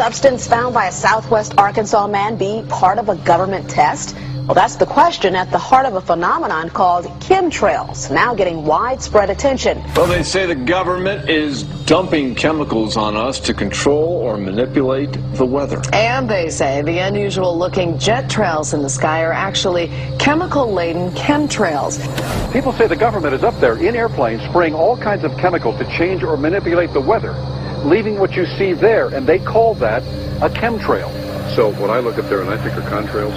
substance found by a southwest Arkansas man be part of a government test? Well, that's the question at the heart of a phenomenon called chemtrails, now getting widespread attention. Well, they say the government is dumping chemicals on us to control or manipulate the weather. And they say the unusual-looking jet trails in the sky are actually chemical-laden chemtrails. People say the government is up there in airplanes spraying all kinds of chemicals to change or manipulate the weather, leaving what you see there, and they call that a chemtrail. So when I look up there and I think of contrails,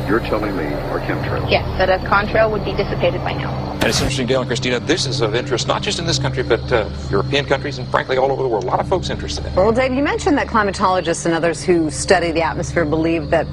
you're telling me are chemtrails? Yes, that a contrail would be dissipated by now. And it's interesting, Dale and Christina, this is of interest not just in this country, but European countries and frankly all over the world. A lot of folks interested in it. Well, Dave, you mentioned that climatologists and others who study the atmosphere believe that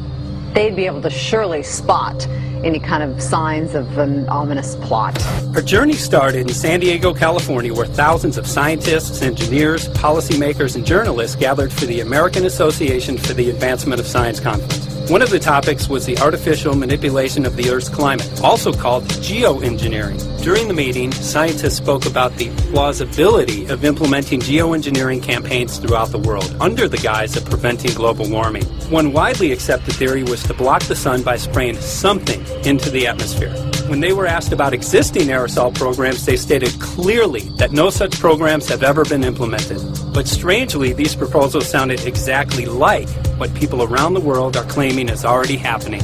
they'd be able to surely spot any kind of signs of an ominous plot. Our journey started in San Diego, California, where thousands of scientists, engineers, policymakers, and journalists gathered for the American Association for the Advancement of Science Conference. One of the topics was the artificial manipulation of the Earth's climate, also called geoengineering. During the meeting, scientists spoke about the plausibility of implementing geoengineering campaigns throughout the world under the guise of preventing global warming. One widely accepted theory was to block the sun by spraying something into the atmosphere. When they were asked about existing aerosol programs, they stated clearly that no such programs have ever been implemented. But strangely, these proposals sounded exactly like what people around the world are claiming is already happening.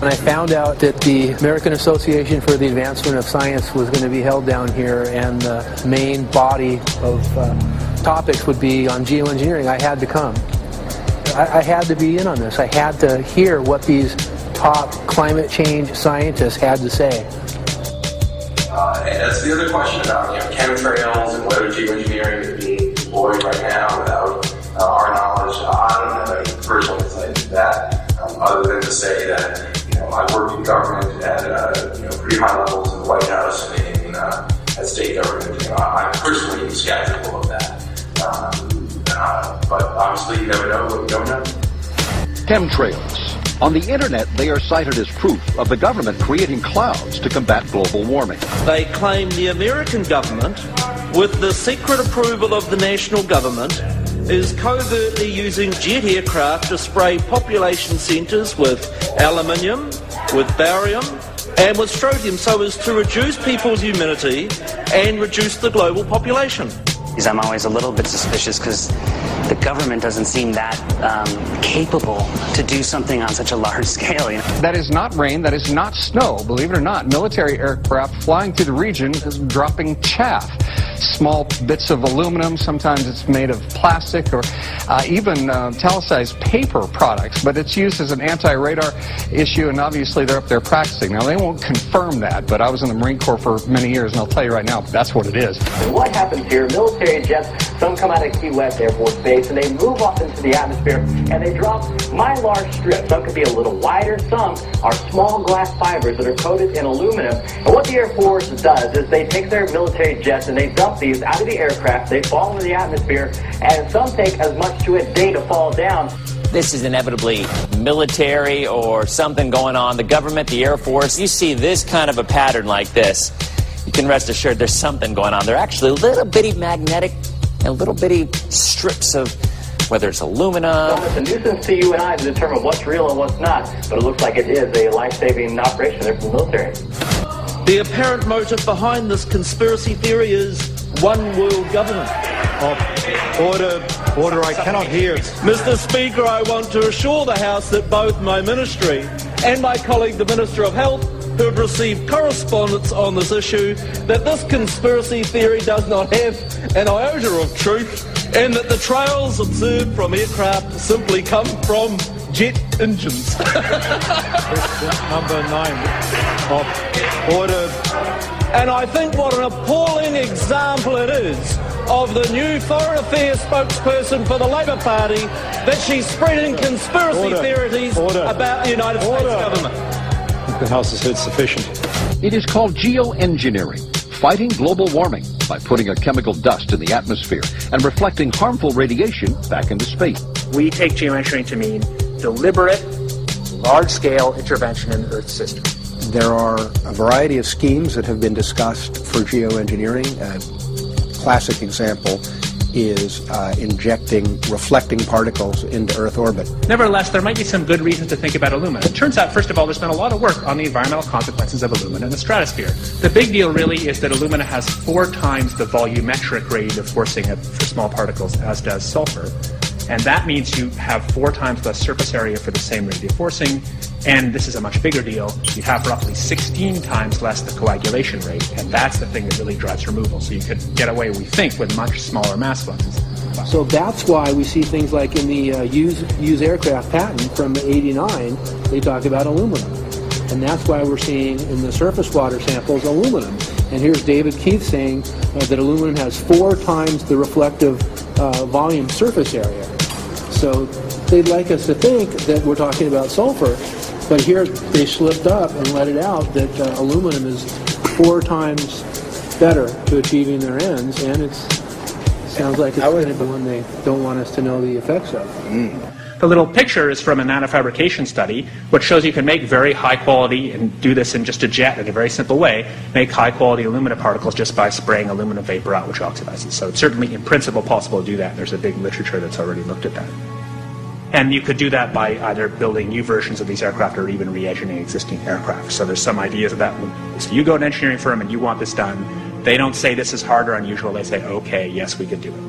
When I found out that the American Association for the Advancement of Science was going to be held down here and the main body of topics would be on geoengineering, I had to come. I had to be in on this. I had to hear what these top climate change scientists had to say. And that's the other question about chemtrails and whether geoengineering is being deployed right now without our knowledge. I don't have any personal insight into that, other than to say that I worked in government at pretty high levels in the White House and in at state government. I'm personally skeptical of that. But obviously, you never know what you don't know. Chemtrails. On the internet, they are cited as proof of the government creating clouds to combat global warming. They claim the American government, with the secret approval of the national government, is covertly using jet aircraft to spray population centres with aluminium, with barium, and with strontium so as to reduce people's immunity and reduce the global population. I'm always a little bit suspicious because the government doesn't seem that capable to do something on such a large scale. That is not rain, that is not snow. Believe it or not, military aircraft flying through the region is dropping chaff. Small bits of aluminum, sometimes it's made of plastic or even talicized paper products, but it's used as an anti-radar issue, and obviously they're up there practicing. Now, they won't confirm that, but I was in the Marine Corps for many years, and I'll tell you right now, that's what it is. And what happens here, military jets, some come out of Key West Air Force Base, and they move up into the atmosphere, and they drop mylar strips. Some could be a little wider, some are small glass fibers that are coated in aluminum. And what the Air Force does is they take their military jets and they dump these out of the aircraft, they fall into the atmosphere, and some take as much to a day to fall down. This is inevitably military or something going on. The government, the Air Force, you see this kind of a pattern like this, you can rest assured there's something going on. They're actually little bitty magnetic and little bitty strips of, whether it's aluminum. Well, it's a nuisance to you and I to determine what's real and what's not, but it looks like it is a life-saving operation there from the military. The apparent motive behind this conspiracy theory is one world government. Order, I cannot hear. Mr. Speaker, I want to assure the House that both my ministry and my colleague, the Minister of Health, who have received correspondence on this issue, that this conspiracy theory does not have an iota of truth, and that the trails observed from aircraft simply come from jet engines. Number 9 of order. And I think what an appalling example it is of the new Foreign Affairs spokesperson for the Labour Party that she's spreading conspiracy theories about the United States government. The House has heard sufficient. It is called geoengineering, fighting global warming by putting a chemical dust in the atmosphere and reflecting harmful radiation back into space. We take geoengineering to mean deliberate, large-scale intervention in the Earth's system. There are a variety of schemes that have been discussed for geoengineering. A classic example is injecting reflecting particles into Earth orbit. Nevertheless, there might be some good reasons to think about alumina. It turns out, first of all, there's been a lot of work on the environmental consequences of alumina in the stratosphere. The big deal really is that alumina has 4 times the volumetric rate of forcing for small particles as does sulfur. And that means you have 4 times less surface area for the same rate of forcing. And this is a much bigger deal. You have roughly 16 times less the coagulation rate, and that's the thing that really drives removal. So you could get away, we think, with much smaller mass fluxes. So that's why we see things like in the use aircraft patent from '89, they talk about aluminum. And that's why we're seeing in the surface water samples aluminum. And here's David Keith saying that aluminum has 4 times the reflective volume surface area. So they'd like us to think that we're talking about sulfur, but here they slipped up and let it out that aluminum is 4 times better to achieving their ends, and it sounds like it's kind of the one they don't want us to know the effects of. The little picture is from a nanofabrication study, which shows you can make very high quality, and do this in just a jet in a very simple way, make high quality alumina particles just by spraying aluminum vapor out, which oxidizes. So it's certainly in principle possible to do that. There's a big literature that's already looked at that. And you could do that by either building new versions of these aircraft or even re-engineering existing aircraft. So there's some ideas of that. So you go to an engineering firm and you want this done. They don't say this is hard or unusual. They say, okay, yes, we could do it.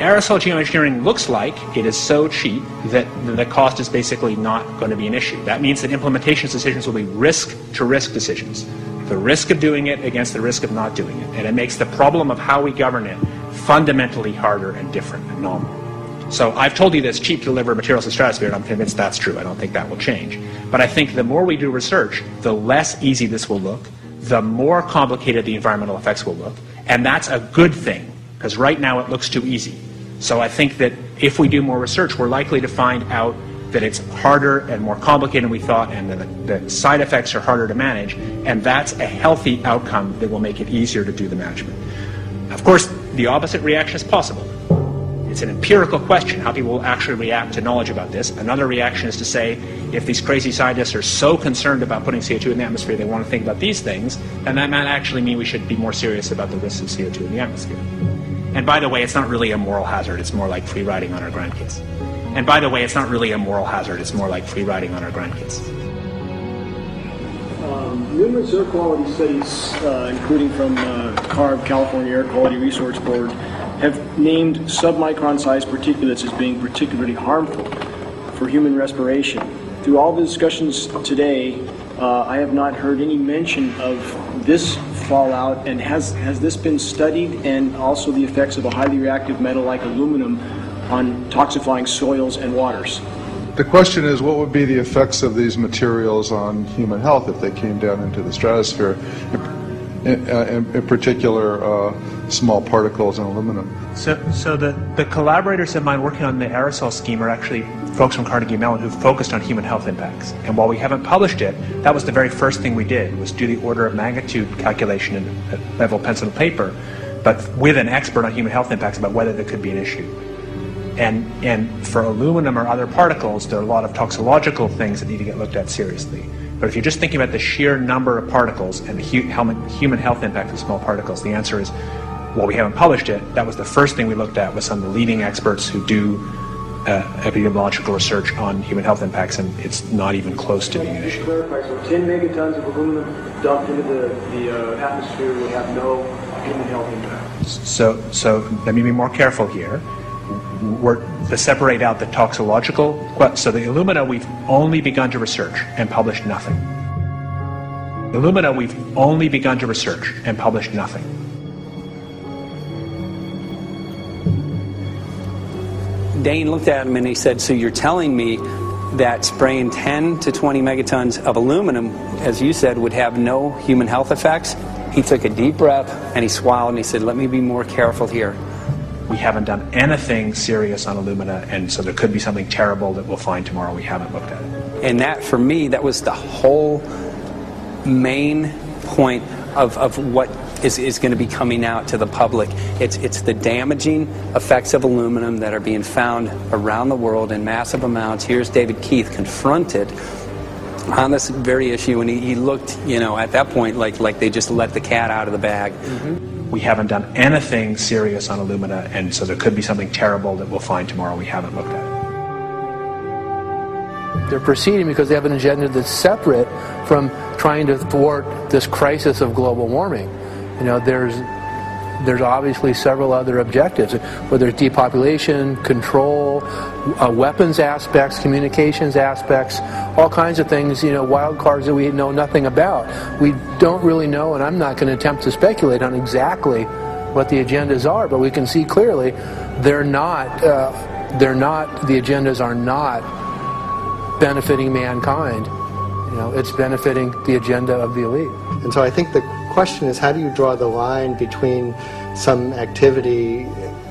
Aerosol geoengineering looks like it is so cheap that the cost is basically not going to be an issue. That means that implementation decisions will be risk-to-risk decisions. The risk of doing it against the risk of not doing it. And it makes the problem of how we govern it fundamentally harder and different and novel. So I've told you that it's cheap to deliver materials to the stratosphere, and I'm convinced that's true. I don't think that will change. But I think the more we do research, the less easy this will look, the more complicated the environmental effects will look. And that's a good thing, because right now it looks too easy. So I think that if we do more research, we're likely to find out that it's harder and more complicated than we thought, and that the side effects are harder to manage, and that's a healthy outcome that will make it easier to do the management. Of course, the opposite reaction is possible. It's an empirical question, how people will actually react to knowledge about this. Another reaction is to say, if these crazy scientists are so concerned about putting CO2 in the atmosphere, they want to think about these things, then that might actually mean we should be more serious about the risks of CO2 in the atmosphere. And by the way, it's not really a moral hazard, it's more like free riding on our grandkids. And by the way, it's not really a moral hazard, it's more like free riding on our grandkids. Numerous air quality studies, including from CARB, California Air Quality Resource Board, have named submicron-sized particulates as being particularly harmful for human respiration. Through all the discussions today, I have not heard any mention of this fallout, and has this been studied, and also the effects of a highly reactive metal like aluminum on toxifying soils and waters? The question is, what would be the effects of these materials on human health if they came down into the stratosphere, in particular small particles and aluminum? So the collaborators of mine working on the aerosol scheme are actually folks from Carnegie Mellon who've focused on human health impacts. And while we haven't published it, that was the very first thing we did, was do the order of magnitude calculation in level pencil and paper, but with an expert on human health impacts about whether there could be an issue. And for aluminum or other particles, there are a lot of toxicological things that need to get looked at seriously. But if you're just thinking about the sheer number of particles and the human health impact of small particles, the answer is, well, we haven't published it. That was the first thing we looked at with some of the leading experts who do epidemiological research on human health impacts, and it's not even close to being an issue. To clarify, so 10 megatons of aluminum dumped into the atmosphere would have no human health impact. So let me be more careful here. To separate out the toxicological, so the alumina we've only begun to research and published nothing. Alumina we've only begun to research and published nothing. Dane looked at him and he said, so you're telling me that spraying 10 to 20 megatons of aluminum, as you said, would have no human health effects? He took a deep breath and he swallowed and he said, let me be more careful here. We haven't done anything serious on alumina, and so there could be something terrible that we'll find tomorrow. We haven't looked at it. And that, for me, that was the whole main point of what is going to be coming out to the public. It's the damaging effects of aluminum that are being found around the world in massive amounts. Here's David Keith confronted on this very issue, and he looked, at that point like they just let the cat out of the bag. Mm-hmm. we haven't done anything serious on Illumina, and so there could be something terrible that we'll find tomorrow we haven't looked at. They're proceeding because they have an agenda that's separate from trying to thwart this crisis of global warming. You know, there's obviously several other objectives, whether it's depopulation, control, weapons aspects, communications aspects, all kinds of things, you know, wild cards that we know nothing about. We don't really know, and I'm not going to attempt to speculate on exactly what the agendas are, but we can see clearly the agendas are not benefiting mankind. You know, it's benefiting the agenda of the elite. And so I think the question is, how do you draw the line between some activity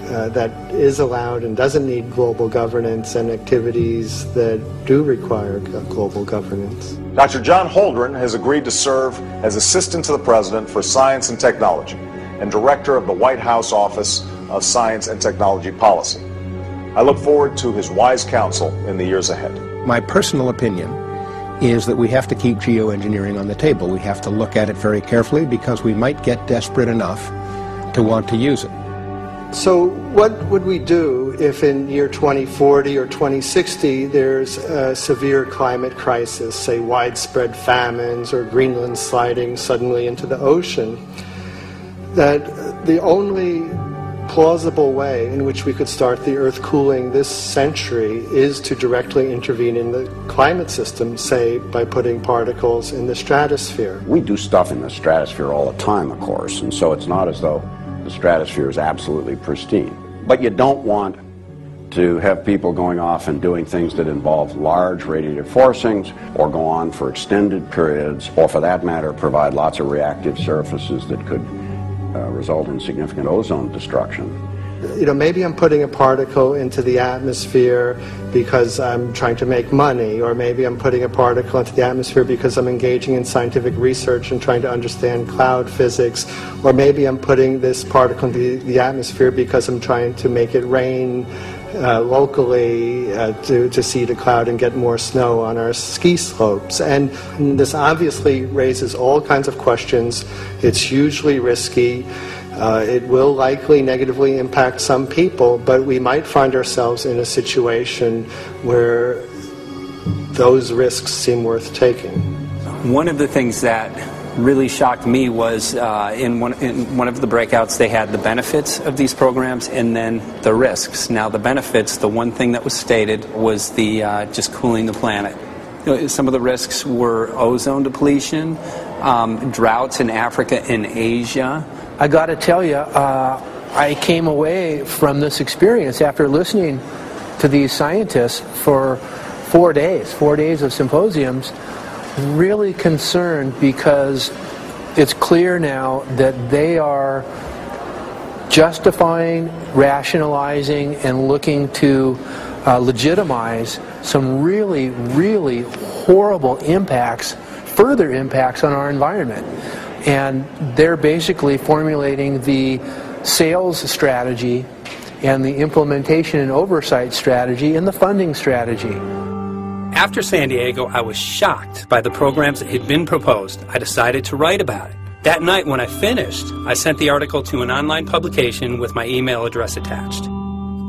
that is allowed and doesn't need global governance and activities that do require global governance? Dr. John Holdren has agreed to serve as Assistant to the President for Science and Technology and Director of the White House Office of Science and Technology Policy. I look forward to his wise counsel in the years ahead. My personal opinion is that we have to keep geoengineering on the table. We have to look at it very carefully because we might get desperate enough to want to use it. So what would we do if in year 2040 or 2060 there's a severe climate crisis, say widespread famines or Greenland sliding suddenly into the ocean? That the only plausible way in which we could start the Earth cooling this century is to directly intervene in the climate system, say by putting particles in the stratosphere. We do stuff in the stratosphere all the time, of course, and so it's not as though the stratosphere is absolutely pristine. But you don't want to have people going off and doing things that involve large radiative forcings or go on for extended periods, or for that matter provide lots of reactive surfaces that could result in significant ozone destruction. You know, maybe I'm putting a particle into the atmosphere because I'm trying to make money, or maybe I'm putting a particle into the atmosphere because I'm engaging in scientific research and trying to understand cloud physics, or maybe I'm putting this particle into the atmosphere because I'm trying to make it rain locally to seed a cloud and get more snow on our ski slopes. And this obviously raises all kinds of questions. It's hugely risky. It will likely negatively impact some people, but we might find ourselves in a situation where those risks seem worth taking. One of the things that really shocked me was in one of the breakouts they had the benefits of these programs and then the risks. Now the benefits, the one thing that was stated was the just cooling the planet. You know, some of the risks were ozone depletion, droughts in Africa and Asia. I got to tell you, I came away from this experience after listening to these scientists for 4 days of symposiums, really concerned because it's clear now that they are justifying, rationalizing, and looking to legitimize some really, really horrible impacts, further impacts on our environment. And they're basically formulating the sales strategy and the implementation and oversight strategy and the funding strategy. After San Diego, I was shocked by the programs that had been proposed. I decided to write about it. That night when I finished, I sent the article to an online publication with my email address attached.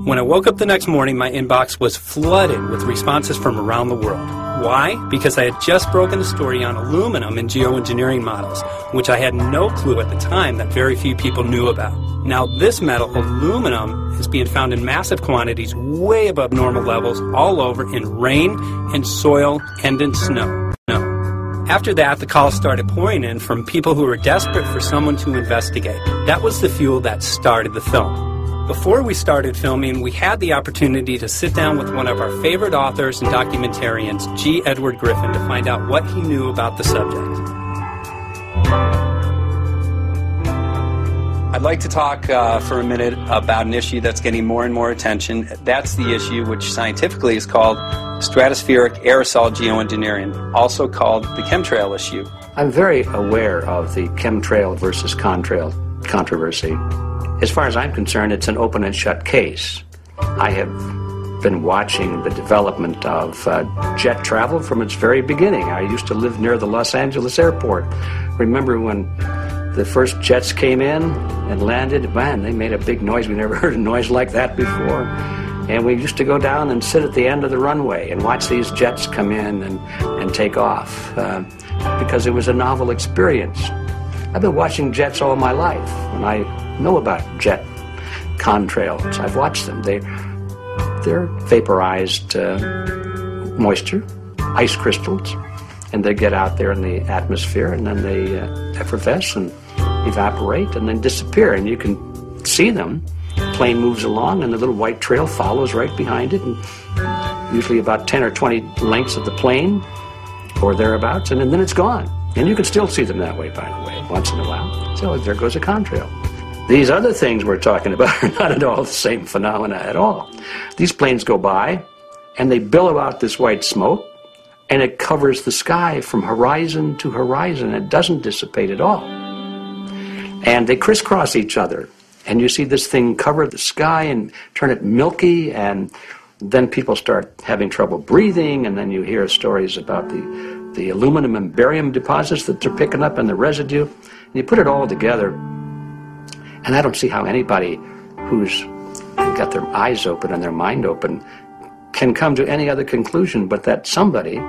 When I woke up the next morning, my inbox was flooded with responses from around the world. Why? Because I had just broken a story on aluminum in geoengineering models, which I had no clue at the time that very few people knew about. Now, this metal, aluminum, is being found in massive quantities way above normal levels all over in rain, in soil, and in snow. After that, the calls started pouring in from people who were desperate for someone to investigate. That was the fuel that started the film. Before we started filming, we had the opportunity to sit down with one of our favorite authors and documentarians, G. Edward Griffin, to find out what he knew about the subject. I'd like to talk for a minute about an issue that's getting more and more attention. That's the issue which scientifically is called stratospheric aerosol geoengineering, also called the chemtrail issue. I'm very aware of the chemtrail versus contrail controversy. As far as I'm concerned, it's an open and shut case. I have been watching the development of jet travel from its very beginning. I used to live near the Los Angeles airport. Remember when the first jets came in and landed. Man, they made a big noise. We never heard a noise like that before. And we used to go down and sit at the end of the runway and watch these jets come in and take off because it was a novel experience. I've been watching jets all my life, and I know about jet contrails. I've watched them. They're vaporized moisture, ice crystals, and they get out there in the atmosphere, and then they effervesce and evaporate and then disappear, and you can see them. Plane moves along, and the little white trail follows right behind it, and usually about 10 or 20 lengths of the plane or thereabouts, and then it's gone. And you can still see them that way, by the way, once in a while. So there goes a contrail. These other things we're talking about are not at all the same phenomena at all. These planes go by, and they billow out this white smoke, and it covers the sky from horizon to horizon. It doesn't dissipate at all. And they crisscross each other. And you see this thing cover the sky and turn it milky, and then people start having trouble breathing, and then you hear stories about the aluminum and barium deposits that they're picking up and the residue. And you put it all together, and I don't see how anybody who's got their eyes open and their mind open can come to any other conclusion but that somebody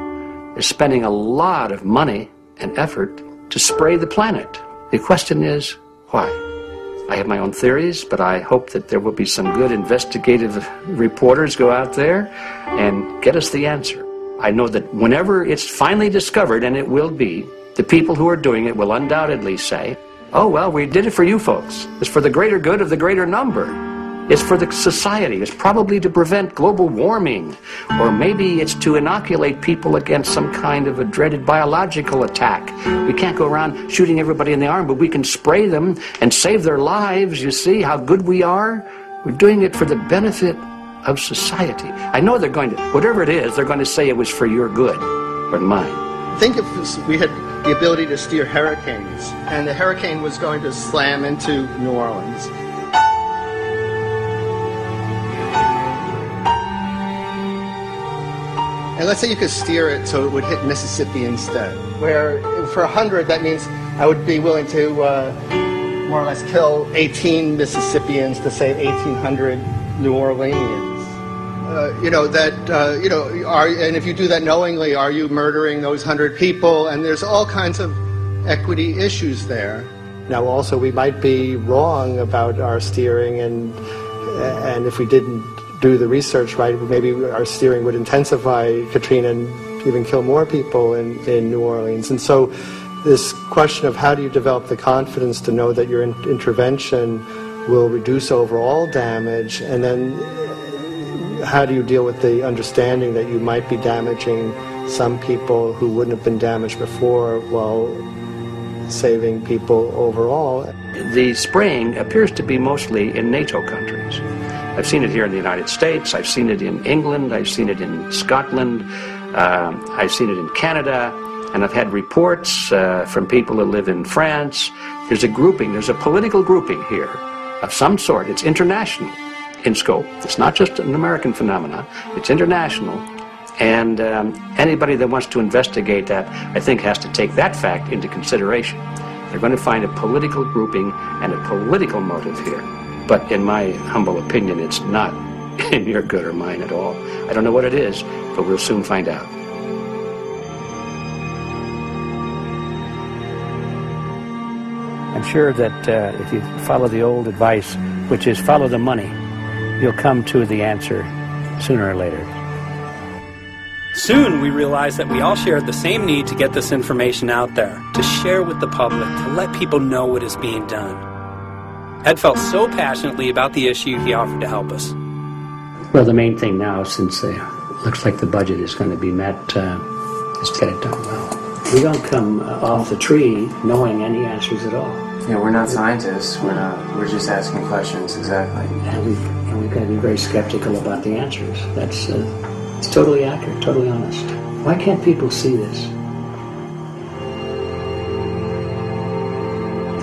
is spending a lot of money and effort to spray the planet. The question is, why? I have my own theories, but I hope that there will be some good investigative reporters go out there and get us the answer. I know that whenever it's finally discovered, and it will be, the people who are doing it will undoubtedly say, oh, well, we did it for you folks. It's for the greater good of the greater number. It's for the society. It's probably to prevent global warming. Or maybe it's to inoculate people against some kind of a dreaded biological attack. We can't go around shooting everybody in the arm, but we can spray them and save their lives. You see how good we are? We're doing it for the benefit of society. I know they're going to, whatever it is, they're going to say it was for your good or mine. Think if we had the ability to steer hurricanes, and the hurricane was going to slam into New Orleans. And let's say you could steer it so it would hit Mississippi instead, where for 100, that means I would be willing to more or less kill 18 Mississippians to save 1,800 New Orleanians. And if you do that knowingly, are you murdering those 100 people? And there's all kinds of equity issues there. Now, also, we might be wrong about our steering, and if we didn't do the research right, maybe our steering would intensify Katrina and even kill more people in New Orleans. And so this question of how do you develop the confidence to know that your intervention will reduce overall damage, and then how do you deal with the understanding that you might be damaging some people who wouldn't have been damaged before while saving people overall? The spraying appears to be mostly in NATO countries. I've seen it here in the United States, I've seen it in England, I've seen it in Scotland, I've seen it in Canada, and I've had reports from people who live in France. There's a grouping, there's a political grouping here of some sort. It's international in scope. It's not just an American phenomenon, it's international. And anybody that wants to investigate that, I think, has to take that fact into consideration. They're going to find a political grouping and a political motive here. But in my humble opinion, it's not in your good or mine at all. I don't know what it is, but we'll soon find out. I'm sure that if you follow the old advice, which is follow the money, you'll come to the answer sooner or later. Soon we realized that we all shared the same need to get this information out there, to share with the public, to let people know what is being done. Ed felt so passionately about the issue, he offered to help us. Well, the main thing now, since it looks like the budget is going to be met, is to get it done well. We don't come off the tree knowing any answers at all. Yeah, we're not scientists. We're just asking questions, exactly. And we've got to be very skeptical about the answers. That's it's totally accurate, totally honest. Why can't people see this?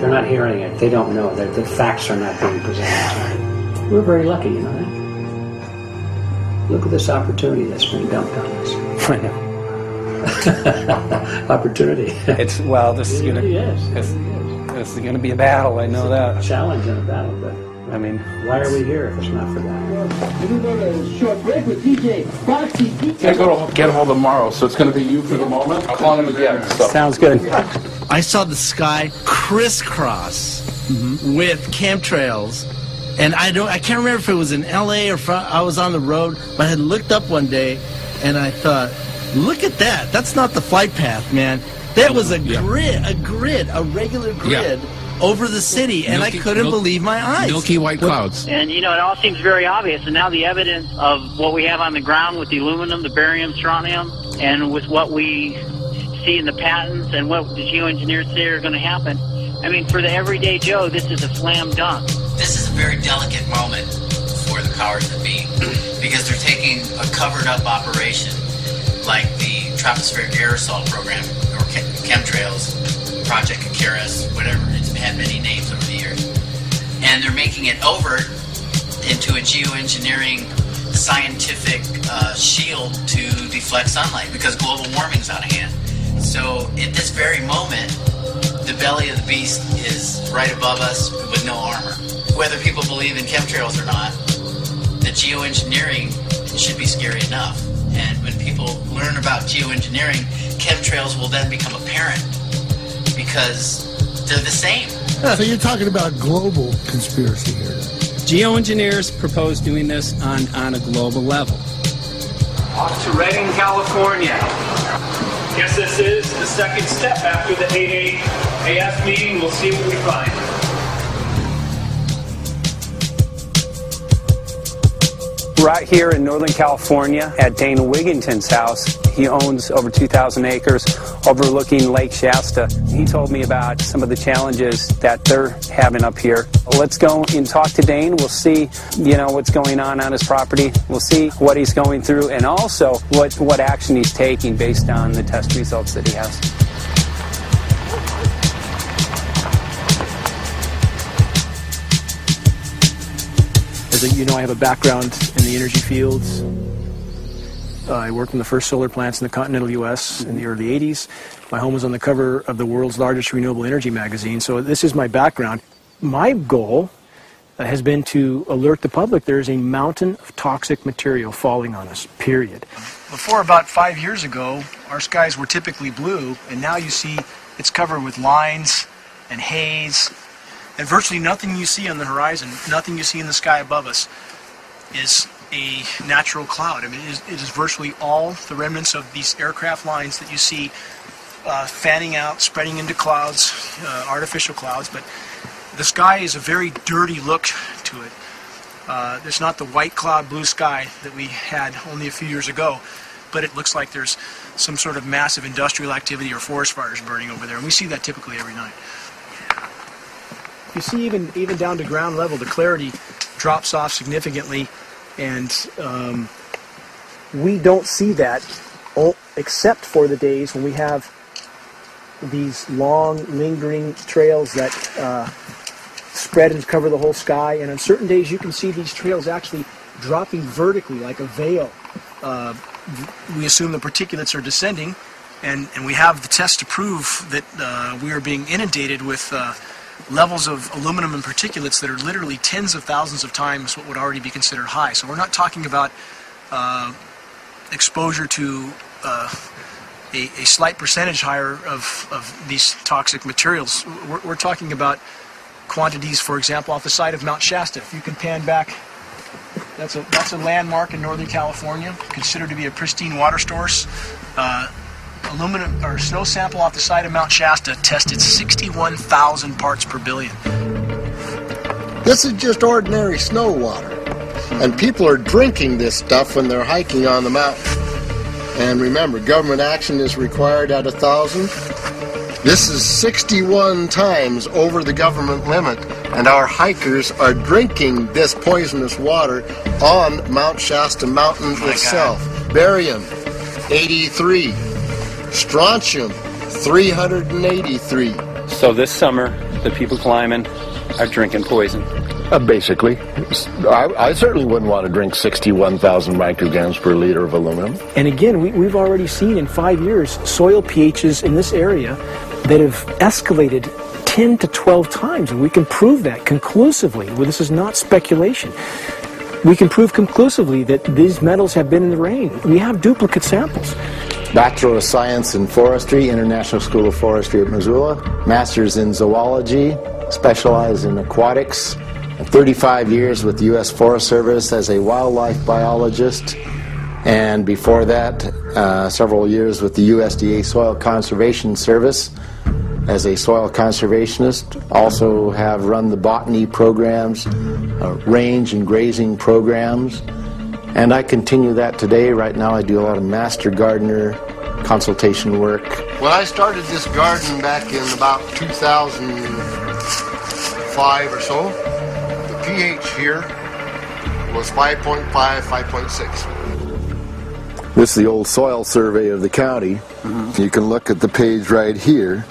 They're not hearing it. They don't know that the facts are not being presented. We're very lucky, you know that? Look at this opportunity that's been dumped on us. I know. Opportunity. It's, well, this is going to... Yes. This This is going to be a battle, I know that. A challenge and a battle, but I mean, why are we here if it's not for that? We're going to go to a short break with DJ Foxy. I go to get a hold of tomorrow, so it's going to be you for the moment. I'll call him again. So. Sounds good. I saw the sky crisscross with chemtrails, and I can't remember if it was in LA or I was on the road, but I had looked up one day, and I thought, look at that. That's not the flight path, man. That was a regular grid over the city, and I couldn't believe my eyes. Milky white clouds. And, you know, it all seems very obvious, and now the evidence of what we have on the ground with the aluminum, the barium, strontium, and with what we see in the patents and what the geoengineers say are going to happen, I mean, for the everyday Joe, this is a slam dunk. This is a very delicate moment for the powers that be, because they're taking a covered-up operation like the tropospheric aerosol program, or chemtrails, Project Icarus, whatever, it's had many names over the years, and they're making it over into a geoengineering scientific shield to deflect sunlight, because global warming's out of hand. So at this very moment, the belly of the beast is right above us with no armor. Whether people believe in chemtrails or not, the geoengineering should be scary enough. And when people learn about geoengineering, chemtrails will then become apparent because they're the same. So you're talking about global conspiracy here. Geoengineers propose doing this on a global level. Off to Redding, California. Guess this is the second step after the 8 AF meeting. We'll see what we find. Right here in Northern California at Dana Wigington's house. He owns over 2,000 acres overlooking Lake Shasta. He told me about some of the challenges that they're having up here. Let's go and talk to Dane. We'll see, what's going on his property. We'll see what he's going through and also what action he's taking based on the test results that he has. As you know, I have a background in the energy fields. I worked in the first solar plants in the continental U.S. in the early 80s. My home was on the cover of the world's largest renewable energy magazine, so this is my background. My goal has been to alert the public there is a mountain of toxic material falling on us, period. Before about 5 years ago, our skies were typically blue, and now you see it's covered with lines and haze. And virtually nothing you see on the horizon, nothing you see in the sky above us is a natural cloud. I mean, it is virtually all the remnants of these aircraft lines that you see fanning out, spreading into clouds, artificial clouds. But the sky is a very dirty look to it. There's not the white cloud, blue sky that we had only a few years ago, but it looks like there's some sort of massive industrial activity or forest fires burning over there, and we see that typically every night. You see, even down to ground level, the clarity drops off significantly, and we don't see that except for the days when we have these long, lingering trails that spread and cover the whole sky. And on certain days, you can see these trails actually dropping vertically like a veil. We assume the particulates are descending, and we have the tests to prove that we are being inundated with levels of aluminum and particulates that are literally tens of thousands of times what would already be considered high. So we're not talking about exposure to a slight percentage higher of these toxic materials. We're talking about quantities, for example, off the side of Mount Shasta. If you can pan back, that's a landmark in Northern California, considered to be a pristine water source. Aluminum or snow sample off the side of Mount Shasta tested 61,000 parts per billion. This is just ordinary snow water, and people are drinking this stuff when they're hiking on the mountain. And remember, government action is required at 1,000. This is 61 times over the government limit, and our hikers are drinking this poisonous water on Mount Shasta Mountain itself. God. Barium, 83. Strontium, 383. So this summer, the people climbing are drinking poison. Basically. I certainly wouldn't want to drink 61,000 micrograms per liter of aluminum. And again, we've already seen in 5 years soil pHs in this area that have escalated 10 to 12 times, and we can prove that conclusively. Well, this is not speculation. We can prove conclusively that these metals have been in the rain. We have duplicate samples. Bachelor of Science in Forestry, International School of Forestry at Missoula. Master's in Zoology, specialized in aquatics. 35 years with the U.S. Forest Service as a wildlife biologist. And before that, several years with the USDA Soil Conservation Service as a soil conservationist. Also have run the botany programs, range and grazing programs. And I continue that today. Right now I do a lot of master gardener consultation work. When I started this garden back in about 2005 or so, the pH here was 5.5, 5.6. This is the old soil survey of the county. Mm-hmm. You can look at the page right here.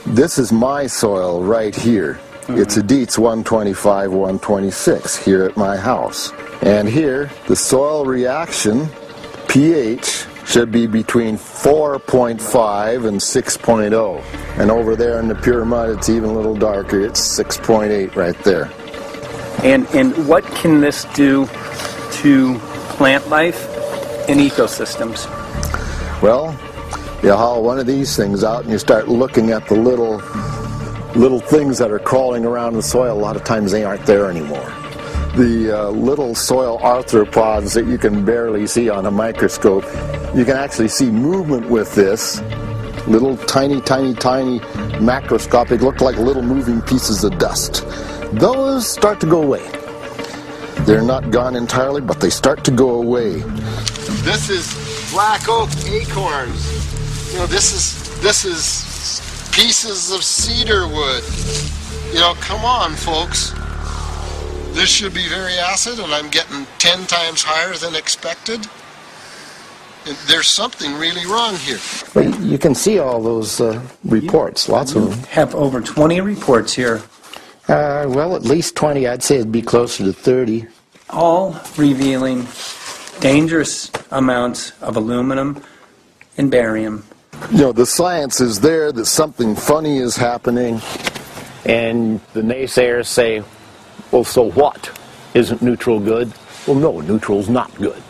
This is my soil right here. Mm-hmm. It's a Dietz 125, 126 here at my house. And here, the soil reaction pH should be between 4.5 and 6.0. And over there in the pure mud, it's even a little darker. It's 6.8 right there. And what can this do to plant life and ecosystems? Well, you haul one of these things out and you start looking at the little things that are crawling around the soil. A lot of times they aren't there anymore. The little soil arthropods that you can barely see on a microscope, you can actually see movement with this. Little tiny macroscopic, look like little moving pieces of dust. Those start to go away. They're not gone entirely, but they start to go away. This is black oak acorns. You know, this is pieces of cedar wood. You know, come on, folks. This should be very acid, and I'm getting 10 times higher than expected. There's something really wrong here. Well, you can see all those reports, lots of them. Have over 20 reports here. Well, at least 20. I'd say it'd be closer to 30. All revealing dangerous amounts of aluminum and barium. You know, the science is there that something funny is happening. And the naysayers say, well, so what? Isn't neutral good? Well, no, neutral's not good.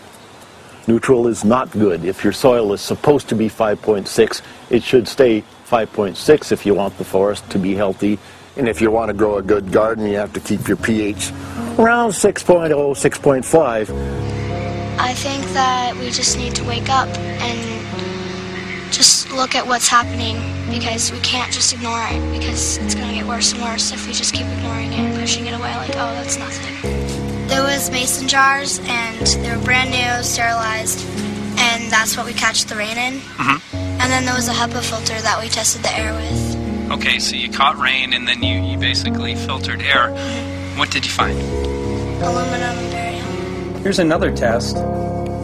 Neutral is not good. If your soil is supposed to be 5.6, it should stay 5.6 if you want the forest to be healthy. And if you want to grow a good garden, you have to keep your pH around 6.0, 6.5. I think that we just need to wake up and just look at what's happening, because we can't just ignore it, because it's going to get worse and worse if we just keep ignoring it and pushing it away like, oh, that's nothing. There was mason jars, and they were brand new, sterilized, and that's what we catch the rain in. Mm-hmm. And then there was a HEPA filter that we tested the air with. Okay, so you caught rain and then you basically filtered air. What did you find? Aluminum and barium. Here's another test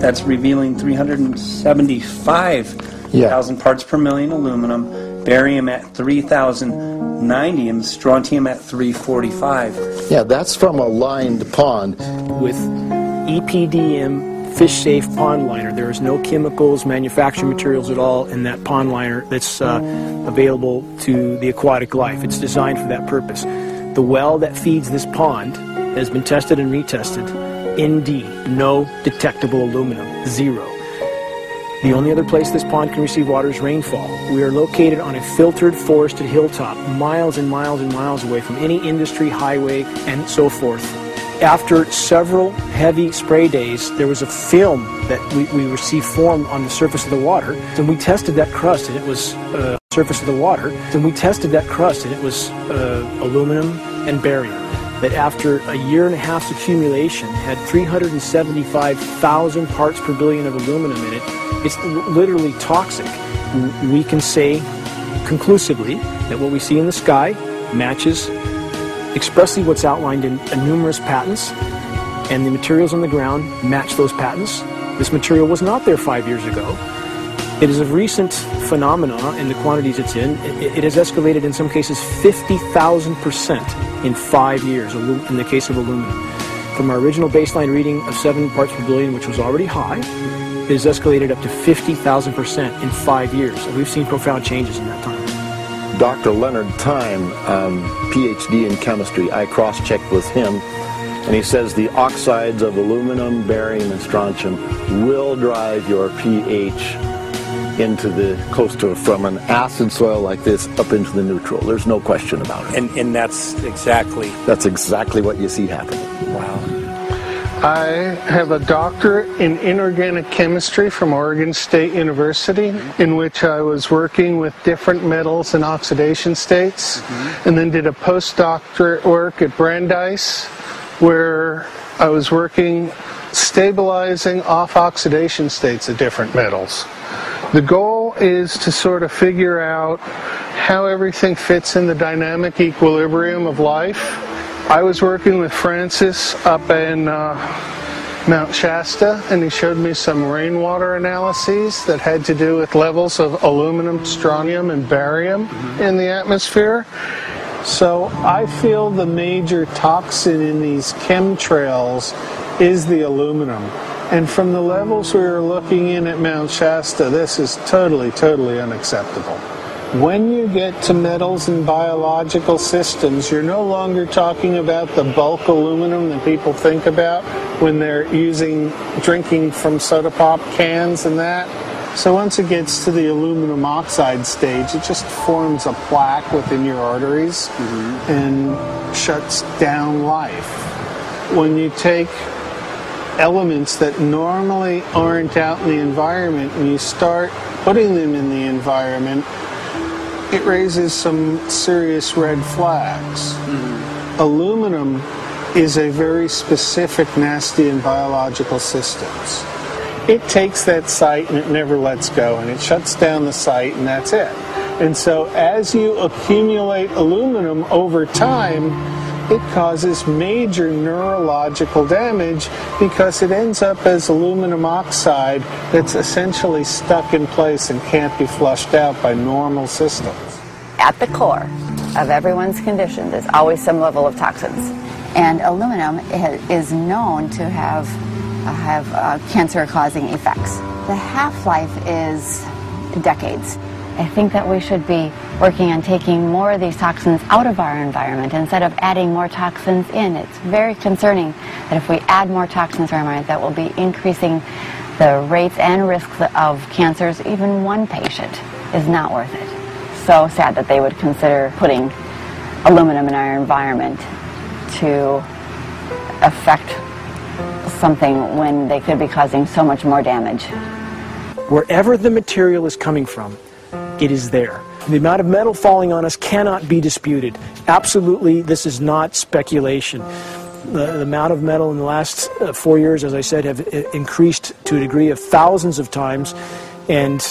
that's revealing 375,000 parts per million aluminum, barium at 3,090, and strontium at 345. Yeah, that's from a lined pond. With EPDM fish-safe pond liner. There is no chemicals, manufactured materials at all in that pond liner that's available to the aquatic life. It's designed for that purpose. The well that feeds this pond has been tested and retested. ND, no detectable aluminum, 0. The only other place this pond can receive water is rainfall. We are located on a filtered, forested hilltop, miles and miles and miles away from any industry, highway, and so forth. After several heavy spray days, there was a film that we received formed on the surface of the water, and we tested that crust, and it was aluminum and barium. That after a year and a half's accumulation had 375,000 parts per billion of aluminum in it. It's literally toxic. We can say conclusively that what we see in the sky matches expressly what's outlined in numerous patents, and the materials on the ground match those patents. This material was not there 5 years ago. It is a recent phenomenon in the quantities it's in. It has escalated in some cases 50,000% in 5 years in the case of aluminum. From our original baseline reading of 7 parts per billion, which was already high, it has escalated up to 50,000% in 5 years. And we've seen profound changes in that time. Dr. Leonard Time, PhD in chemistry, I cross-checked with him, and he says the oxides of aluminum, barium, and strontium will drive your pH into the from an acid soil like this up into the neutral. There's no question about it. And that's exactly what you see happening. Wow. I have a doctorate in inorganic chemistry from Oregon State University, in which I was working with different metals and oxidation states, and then did a postdoctorate work at Brandeis, where I was working stabilizing off-oxidation states of different metals. The goal is to sort of figure out how everything fits in the dynamic equilibrium of life. I was working with Francis up in Mount Shasta, and he showed me some rainwater analyses that had to do with levels of aluminum, strontium, and barium in the atmosphere. So I feel the major toxin in these chemtrails is the aluminum. And from the levels we were looking in at Mount Shasta, this is totally, totally unacceptable. When you get to metals and biological systems, you're no longer talking about the bulk aluminum that people think about when they're drinking from soda pop cans and that. So once it gets to the aluminum oxide stage, it just forms a plaque within your arteries and shuts down life. When you take elements that normally aren't out in the environment and you start putting them in the environment, it raises some serious red flags. Aluminum is a very specific, nasty and biological systems. It takes that site and it never lets go, and it shuts down the site, and that's it. And so as you accumulate aluminum over time, it causes major neurological damage because it ends up as aluminum oxide that's essentially stuck in place and can't be flushed out by normal systems. At the core of everyone's condition, there's always some level of toxins. And aluminum is known to have cancer-causing effects. The half-life is decades. I think that we should be working on taking more of these toxins out of our environment instead of adding more toxins in. It's very concerning that if we add more toxins to our environment, that will be increasing the rates and risks of cancers. Even one patient is not worth it. So sad that they would consider putting aluminum in our environment to affect something when they could be causing so much more damage. Wherever the material is coming from, it is there. The amount of metal falling on us cannot be disputed. Absolutely, this is not speculation. The amount of metal in the last 4 years, as I said, have increased to a degree of thousands of times, and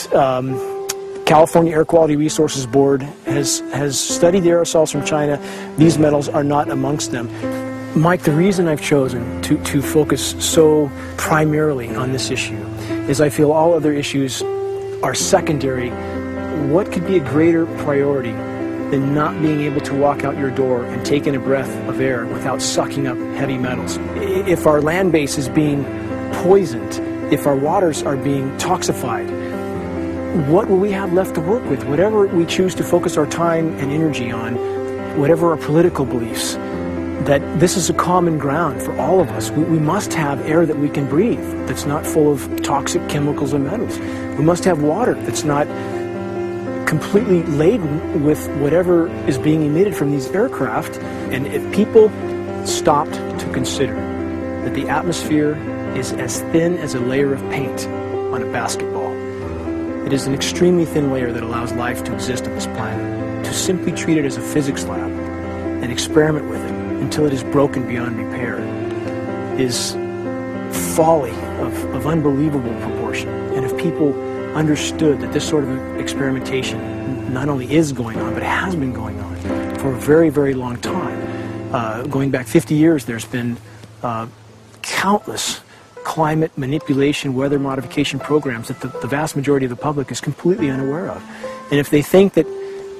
California Air Quality Resources Board has studied the aerosols from China. These metals are not amongst them. Mike, the reason I've chosen to focus so primarily on this issue is I feel all other issues are secondary. What could be a greater priority than not being able to walk out your door and take in a breath of air without sucking up heavy metals? If our land base is being poisoned, if our waters are being toxified, what will we have left to work with? Whatever we choose to focus our time and energy on, whatever our political beliefs, that this is a common ground for all of us. We must have air that we can breathe that's not full of toxic chemicals and metals. We must have water that's not completely laden with whatever is being emitted from these aircraft. And if people stopped to consider that the atmosphere is as thin as a layer of paint on a basketball, it is an extremely thin layer that allows life to exist on this planet, to simply treat it as a physics lab and experiment with it until it is broken beyond repair is folly of unbelievable proportion. And if people understood that this sort of experimentation not only is going on, but has been going on for a very, very long time. Going back 50 years, there's been countless climate manipulation, weather modification programs that the vast majority of the public is completely unaware of. And if they think that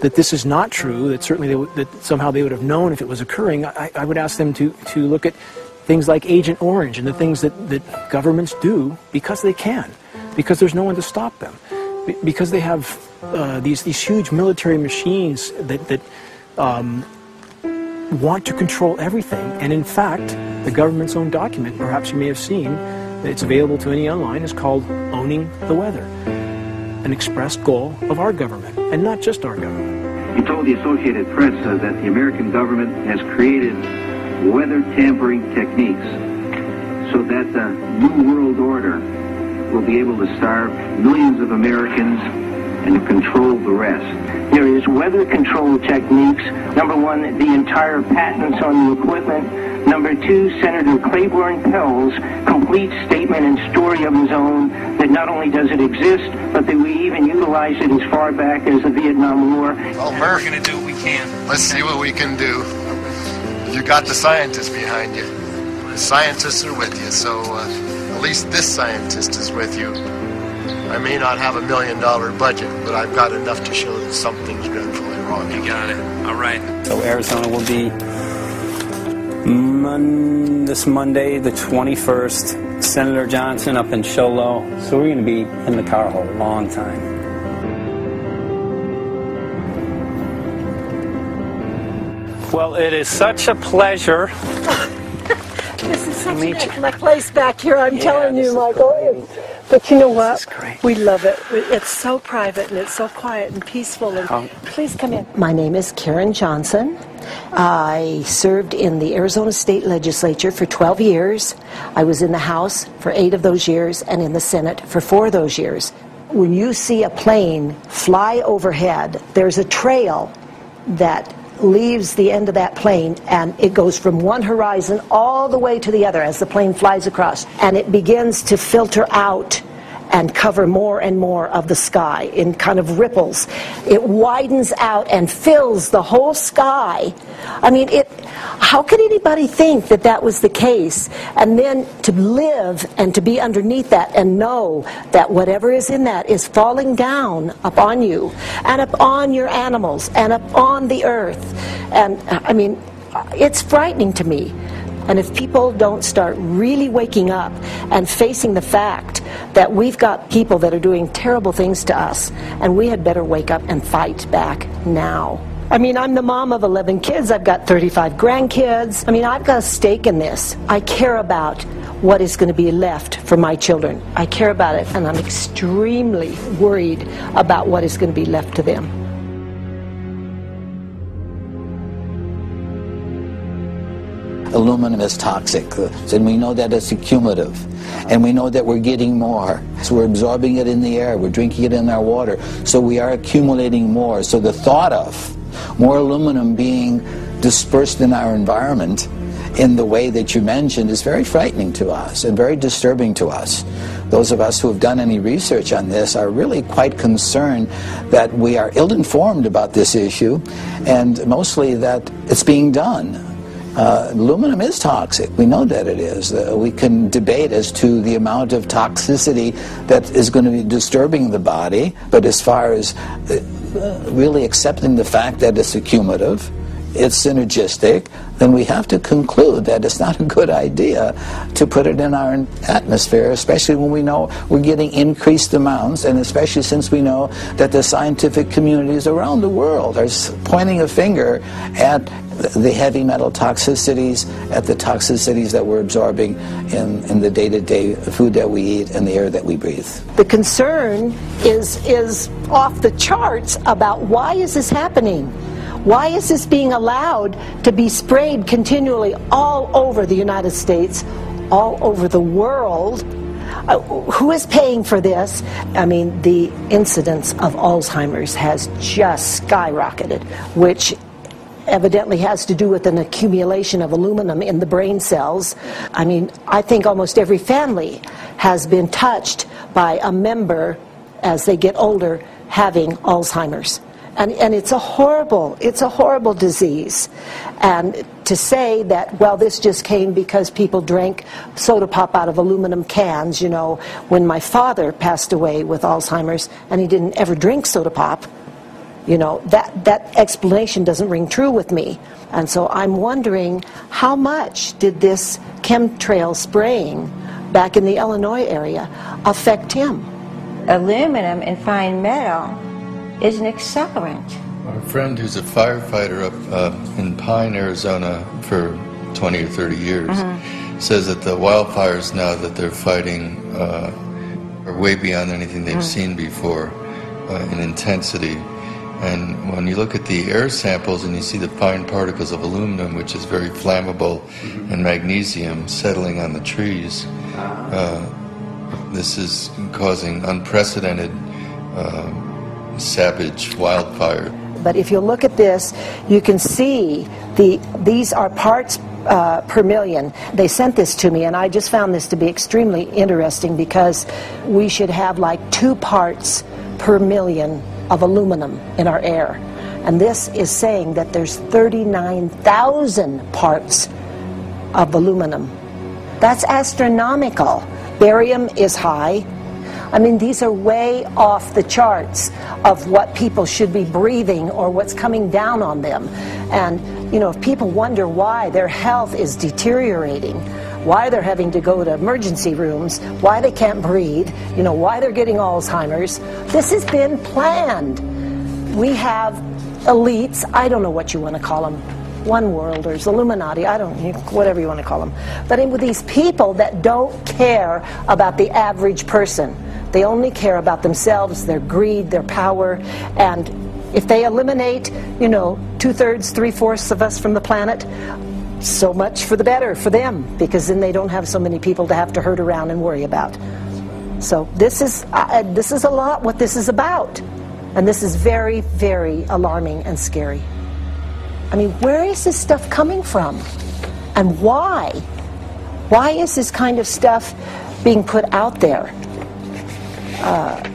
this is not true, that certainly that somehow they would have known if it was occurring, I would ask them to look at things like Agent Orange and the things that governments do because they can, because there's no one to stop them. because they have these huge military machines that want to control everything. And in fact, the government's own document, perhaps you may have seen, it's available to any online, is called Owning the Weather, an expressed goal of our government, and not just our government. He told the Associated Press that the American government has created weather tampering techniques so that the New World Order will be able to starve millions of Americans and to control the rest. There is weather control techniques. Number one, the entire patents on the equipment. Number two, Senator Claiborne Pell's complete statement and story of his own that not only does it exist, but that we even utilize it as far back as the Vietnam War. Well, Murph, we're going to do what we can. Let's see what we can do. You got the scientists behind you. The scientists are with you, so at least this scientist is with you. I may not have $1 million budget, but I've got enough to show that something's dreadfully wrong. You got it. All right. So Arizona will be this Monday, the 21st. Senator Johnson up in Show Low. So we're going to be in the car hole a long time. Well, it is such a pleasure. This is such my place back here, I'm telling you, Michael. But you know what? We love it. It's so private and it's so quiet and peaceful. And please come in. My name is Karen Johnson. I served in the Arizona State Legislature for 12 years. I was in the House for 8 of those years and in the Senate for 4 of those years. When you see a plane fly overhead, there's a trail that leaves the end of that plane, and it goes from one horizon all the way to the other as the plane flies across, and it begins to filter out and cover more and more of the sky in kind of ripples. It widens out and fills the whole sky. I mean, how could anybody think that that was the case? And then to live and to be underneath that and know that whatever is in that is falling down upon you and upon your animals and upon the earth. And I mean, it's frightening to me. And if people don't start really waking up and facing the fact that we've got people that are doing terrible things to us, and we had better wake up and fight back now. I mean, I'm the mom of 11 kids. I've got 35 grandkids. I mean, I've got a stake in this. I care about what is going to be left for my children. I care about it, and I'm extremely worried about what is going to be left to them. Aluminum is toxic, and we know that it's accumulative, and we know that we're getting more. So we're absorbing it in the air, we're drinking it in our water, so we are accumulating more. So the thought of more aluminum being dispersed in our environment in the way that you mentioned is very frightening to us and very disturbing to us. Those of us who have done any research on this are really quite concerned that we are ill-informed about this issue, and mostly that it's being done. Aluminum is toxic. We know that it is. We can debate as to the amount of toxicity that is going to be disturbing the body, but as far as really accepting the fact that it's accumulative, it's synergistic, then we have to conclude that it's not a good idea to put it in our atmosphere, especially when we know we're getting increased amounts, and especially since we know that the scientific communities around the world are pointing a finger at the heavy metal toxicities, at the toxicities that we're absorbing in the day-to-day food that we eat and the air that we breathe. The concern is off the charts about why is this happening? Why is this being allowed to be sprayed continually all over the United States, all over the world? Who is paying for this? I mean, the incidence of Alzheimer's has just skyrocketed, which evidently has to do with an accumulation of aluminum in the brain cells. I mean, I think almost every family has been touched by a member as they get older having Alzheimer's. And it's a horrible disease. And to say that, well, this just came because people drank soda pop out of aluminum cans, you know, when my father passed away with Alzheimer's and he didn't ever drink soda pop, you know, that explanation doesn't ring true with me. And so I'm wondering, how much did this chemtrail spraying back in the Illinois area affect him? aluminum and fine metal is an accelerant. Our friend who's a firefighter up in Pine, Arizona for 20 or 30 years says that the wildfires now that they're fighting are way beyond anything they've seen before in intensity. And when you look at the air samples and you see the fine particles of aluminum, which is very flammable, and magnesium settling on the trees, this is causing unprecedented savage wildfire. But if you look at this, you can see these are parts per million. They sent this to me, and I just found this to be extremely interesting because we should have like 2 parts per million of aluminum in our air. And this is saying that there's 39,000 parts of aluminum. That's astronomical. Barium is high. I mean, these are way off the charts of what people should be breathing or what's coming down on them. And, you know, if people wonder why their health is deteriorating, why they're having to go to emergency rooms, why they can't breathe, you know, why they're getting Alzheimer's, this has been planned. We have elites, I don't know what you want to call them, one worlders, Illuminati, I don't know, whatever you want to call them. But with these people that don't care about the average person. They only care about themselves, their greed, their power, and if they eliminate, you know, 2/3, 3/4 of us from the planet, so much for the better for them, because then they don't have so many people to have to herd around and worry about. So this is a lot what this is about, and this is very, very alarming and scary. I mean, where is this stuff coming from, and why? Why is this kind of stuff being put out there?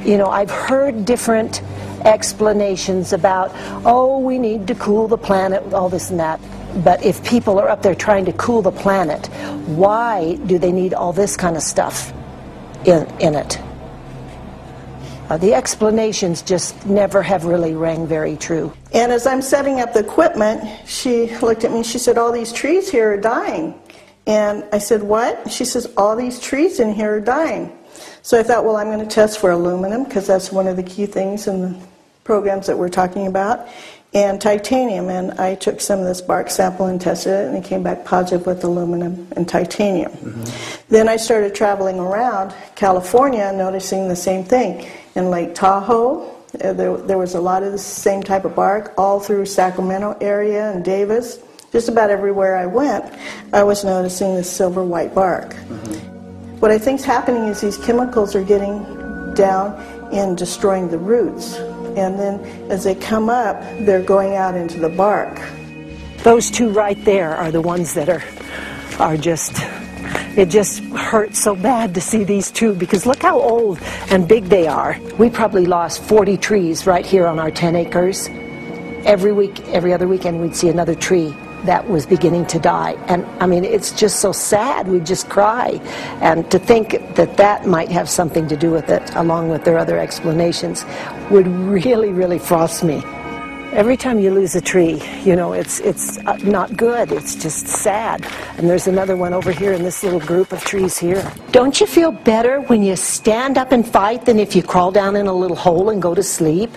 You know, I've heard different explanations about, oh, we need to cool the planet, all this and that. But if people are up there trying to cool the planet, why do they need all this kind of stuff in it? The explanations just never have really rang very true. And as I'm setting up the equipment, she looked at me and she said, all these trees here are dying. And I said, what? She says, all these trees in here are dying. So I thought, well, I'm going to test for aluminum, because that's one of the key things in the programs that we're talking about, and titanium. And I took some of this bark sample and tested it, and it came back positive with aluminum and titanium. Then I started traveling around California, noticing the same thing. In Lake Tahoe, there was a lot of the same type of bark, all through Sacramento area and Davis. Just about everywhere I went, I was noticing this silver white bark. What I think is happening is these chemicals are getting down and destroying the roots. And then as they come up, they're going out into the bark. Those 2 right there are the ones that are just, it just hurts so bad to see these 2, because look how old and big they are. We probably lost 40 trees right here on our 10 acres. Every week, every other weekend, we'd see another tree that was beginning to die. And I mean, it's just so sad, we just cry. And to think that that might have something to do with it, along with their other explanations, would really, really frost me. Every time you lose a tree, you know, it's not good, it's just sad. And there's another one over here in this little group of trees here. Don't you feel better when you stand up and fight than if you crawl down in a little hole and go to sleep?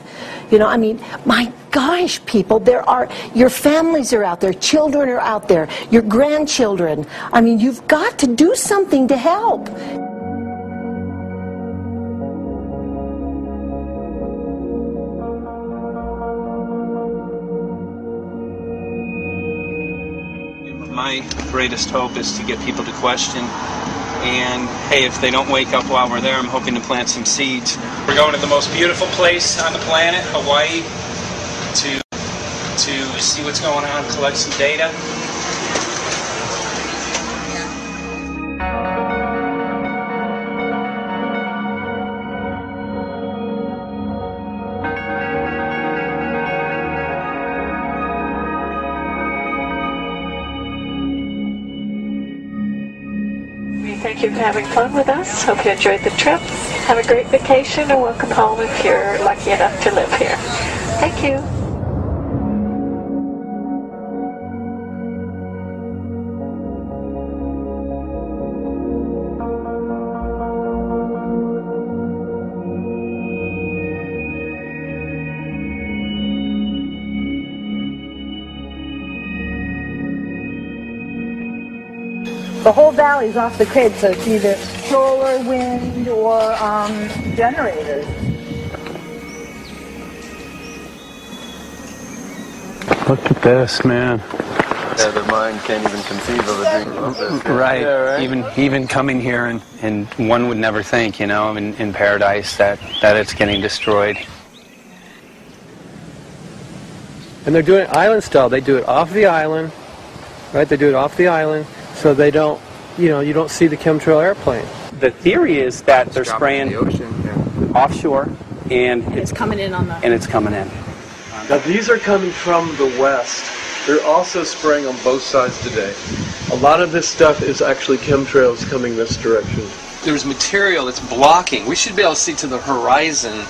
You know, I mean, my gosh, people, your families are out there, children are out there, your grandchildren. I mean, you've got to do something to help. My greatest hope is to get people to question, and hey, if they don't wake up while we're there, I'm hoping to plant some seeds. We're going to the most beautiful place on the planet, Hawaii, to see what's going on, collect some data. Thank you for having fun with us. Hope you enjoyed the trip. Have a great vacation and welcome home if you're lucky enough to live here. Thank you. The whole valley's off the grid, so it's either solar, wind, or generators. Look at this, man. Yeah, the mind can't even conceive of a dream of this. Right. Yeah, right. Even coming here, and one would never think, you know, in paradise that it's getting destroyed. And they're doing it island style. They do it off the island, right? They do it off the island, so they don't, you know, you don't see the chemtrail airplane. The theory is that they're spraying offshore, and it's coming in on the... And it's coming in. Now these are coming from the west. They're also spraying on both sides today. A lot of this stuff is actually chemtrails coming this direction. There's material that's blocking. We should be able to see to the horizon,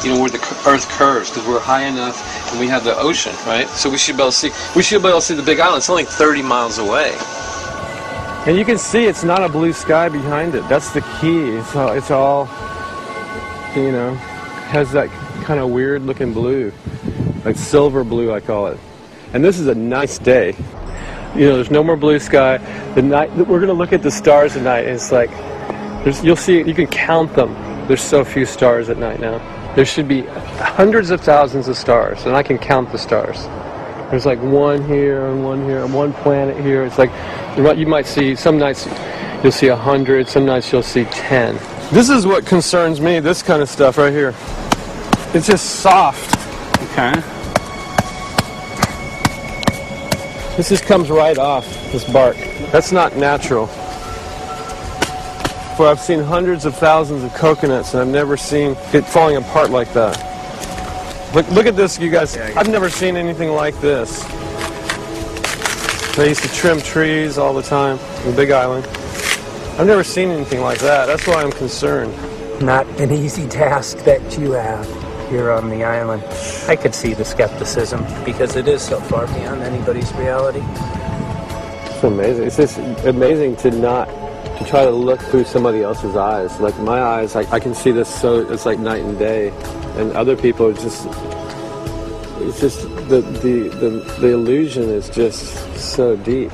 you know, where the Earth curves, because we're high enough and we have the ocean, right? So we should be able to see. We should be able to see the Big Island. It's only 30 miles away. And you can see it's not a blue sky behind it. That's the key. It's all, you know, has that kind of weird looking blue, like silver blue, I call it. And this is a nice day. You know, there's no more blue sky. The night we're going to look at the stars at night, and it's like you'll see. You can count them. There's so few stars at night now. There should be hundreds of thousands of stars, and I can count the stars. There's like one here and one planet here. It's like you might see some nights you'll see 100, some nights you'll see 10. This is what concerns me. This kind of stuff right here. It's just soft. Okay. This just comes right off, this bark. That's not natural. For I've seen hundreds of thousands of coconuts, and I've never seen it falling apart like that. Look at this, you guys. I've never seen anything like this. They used to trim trees all the time in the Big Island. I've never seen anything like that. That's why I'm concerned. Not an easy task that you have here on the island. I could see the skepticism because it is so far beyond anybody's reality. It's amazing. It's just amazing to try to look through somebody else's eyes. Like my eyes, I can see this so it's like night and day, and other people are just. It's just the illusion is just so deep.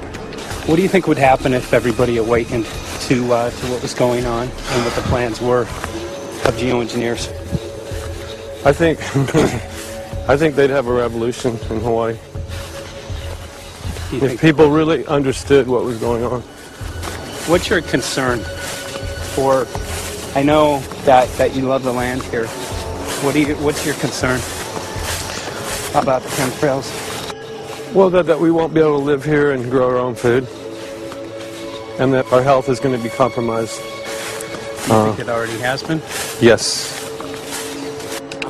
What do you think would happen if everybody awakened to what was going on and what the plans were of geoengineers? I think they'd have a revolution in Hawaii if people really understood what was going on. What's your concern for? I know that you love the land here. What's your concern about the chemtrails? Well, that we won't be able to live here and grow our own food, and that our health is going to be compromised. You think it already has been? Yes.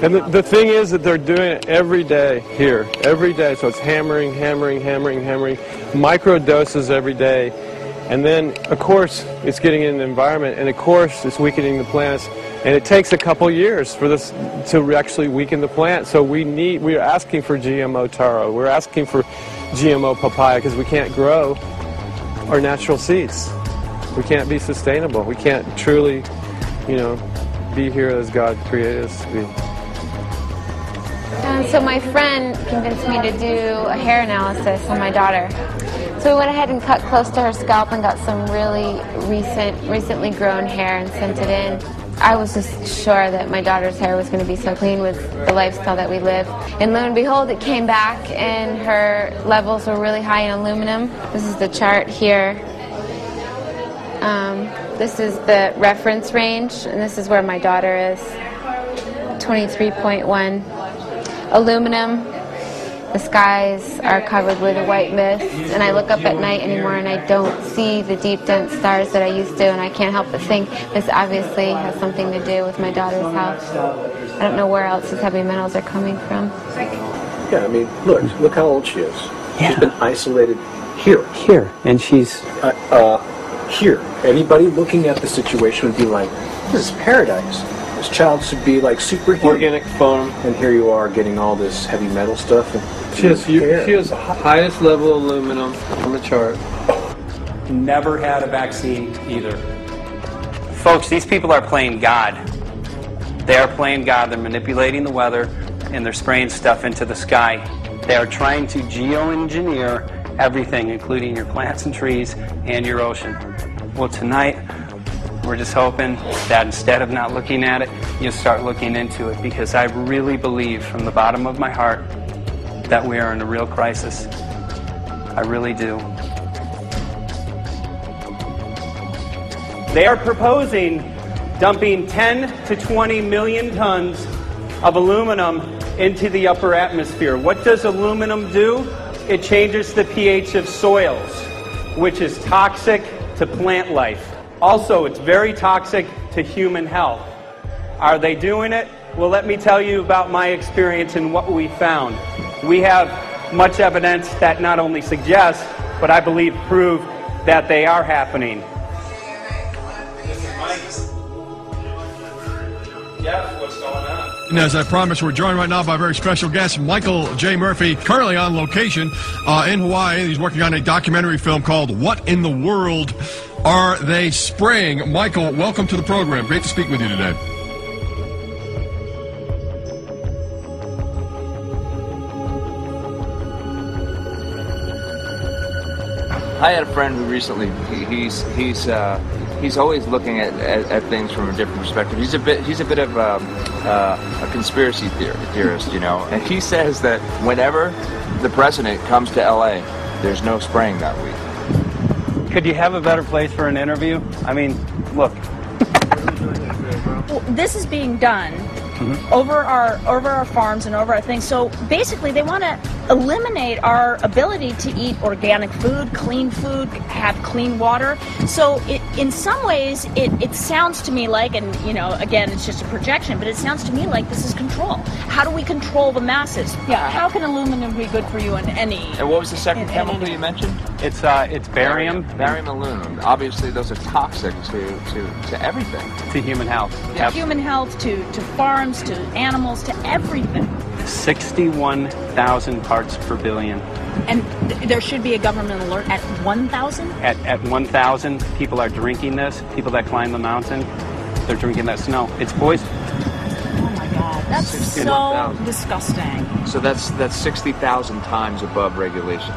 And the thing is that they're doing it every day here, every day. So it's hammering, micro doses every day. And then, of course, it's getting in the environment, and of course, it's weakening the plants. And it takes a couple years for this to actually weaken the plant. So we're asking for GMO taro. We're asking for GMO papaya because we can't grow our natural seeds. We can't be sustainable. We can't truly, be here as God created us to be. So my friend convinced me to do a hair analysis on my daughter. So we went ahead and cut close to her scalp and got some really recently grown hair and sent it in. I was just sure that my daughter's hair was going to be so clean with the lifestyle that we live. And lo and behold, it came back and her levels were really high in aluminum. This is the chart here. This is the reference range, and this is where my daughter is. 23.1. Aluminum. The skies are covered with a white mist, and I look up at night anymore and I don't see the deep, dense stars that I used to, and I can't help but think this obviously has something to do with my daughter's health. I don't know where else these heavy metals are coming from. Yeah, I mean, look how old she is. Yeah. She's been isolated here. Here, and she's... Here. Anybody looking at the situation would be like, this is paradise. This child should be like superhuman. Organic foam. And here you are getting all this heavy metal stuff. And she has the highest level of aluminum on the chart. Never had a vaccine either. Folks, these people are playing God. They are playing God. They're manipulating the weather, and they're spraying stuff into the sky. They are trying to geoengineer everything, including your plants and trees and your ocean. Well, tonight, we're just hoping that instead of not looking at it, you'll start looking into it, because I really believe from the bottom of my heart that we are in a real crisis. I really do. They are proposing dumping 10 to 20 million tons of aluminum into the upper atmosphere. What does aluminum do? It changes the pH of soils, which is toxic to plant life. Also, it's very toxic to human health. Are they doing it? Well, let me tell you about my experience and what we found. We have much evidence that not only suggests, but I believe prove that they are happening. Jeff, what's going on? And as I promised, we're joined right now by a very special guest, Michael J. Murphy, currently on location in Hawaii. He's working on a documentary film called What in the World Are They Spraying? Michael, welcome to the program. Great to speak with you today. I had a friend who recently, he's always looking at things from a different perspective. He's a bit of a conspiracy theorist, you know. And he says that whenever the president comes to L.A., there's no spraying that week. Could you have a better place for an interview? I mean, look. Well, this is being done over our farms and over our things. So basically, they want to eliminate our ability to eat organic food, have clean water. So in some ways, it sounds to me like, and you know, again, it's just a projection, but it sounds to me like this is control. How do we control the masses? Yeah. How can aluminum be good for you in any? And what was the second chemical you mentioned? It's barium. Barium aluminum. Obviously, those are toxic to everything. To human health. To human health, to farms, to animals, to everything. 61,000 parts per billion. And there should be a government alert at 1,000? At 1,000, people are drinking this. People that climb the mountain, they're drinking that snow. It's poison. Oh my God, that's so disgusting. So that's 60,000 times above regulation.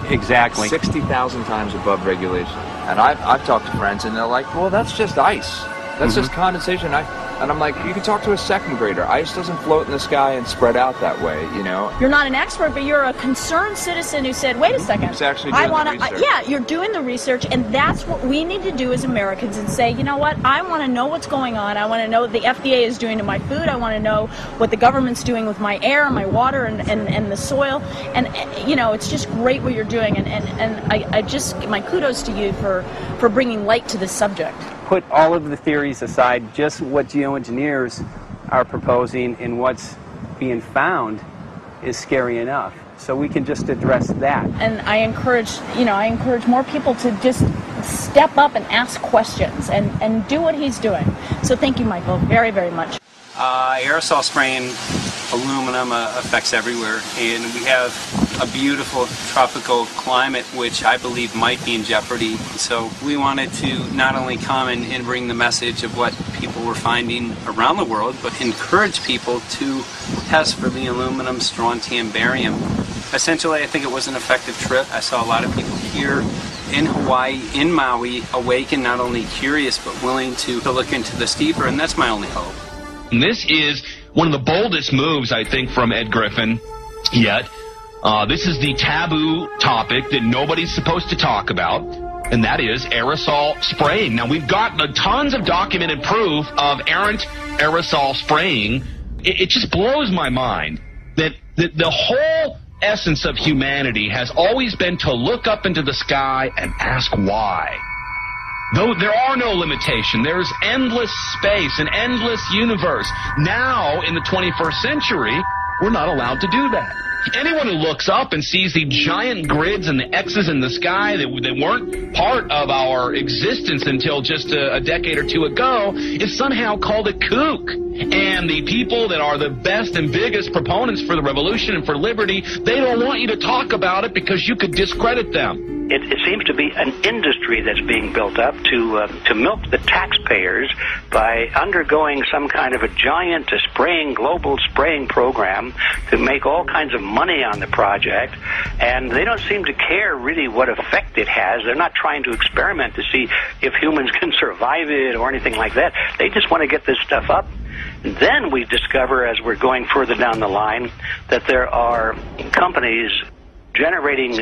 Exactly. 60,000 times above regulation. And I've talked to friends, and they're like, well, that's just ice. That's just condensation. And I'm like, you can talk to a second grader. Ice doesn't float in the sky and spread out that way, you know? You're not an expert, but you're a concerned citizen who said, wait a second. Who's actually doing the research. Yeah, you're doing the research, and that's what we need to do as Americans and say, you know what, I want to know what's going on. I want to know what the FDA is doing to my food. I want to know what the government's doing with my air, my water, and the soil. And, you know, it's just great what you're doing, and I just, my kudos to you for bringing light to this subject. Put all of the theories aside, just what geoengineers are proposing and what's being found is scary enough. So we can just address that. And I encourage more people to just step up and ask questions and do what he's doing. So thank you, Michael, very, very much. Aerosol spraying aluminum affects everywhere, and we have a beautiful tropical climate which I believe might be in jeopardy. So we wanted to not only come and bring the message of what people were finding around the world, but encourage people to test for the aluminum, strontium, barium. Essentially, I think it was an effective trip. I saw a lot of people here in Hawaii, in Maui, awake and not only curious, but willing to look into this deeper, and that's my only hope. And this is one of the boldest moves, I think, from Ed Griffin yet. This is the taboo topic that nobody's supposed to talk about, and that is aerosol spraying. Now, we've got tons of documented proof of errant aerosol spraying. It just blows my mind that the whole essence of humanity has always been to look up into the sky and ask why. Though there are no limitation, there's endless space, an endless universe. Now, in the 21st century, we're not allowed to do that. Anyone who looks up and sees the giant grids and the X's in the sky that weren't part of our existence until just a decade or two ago is somehow called a kook. And the people that are the best and biggest proponents for the revolution and for liberty, they don't want you to talk about it because you could discredit them. it seems to be an industry that's being built up to milk the taxpayers by undergoing some kind of a giant global spraying program to make all kinds of money on the project, and they don't seem to care really what effect it has. They're not trying to experiment to see if humans can survive it or anything like that. They just want to get this stuff up. And then we discover, as we're going further down the line, that there are companies generating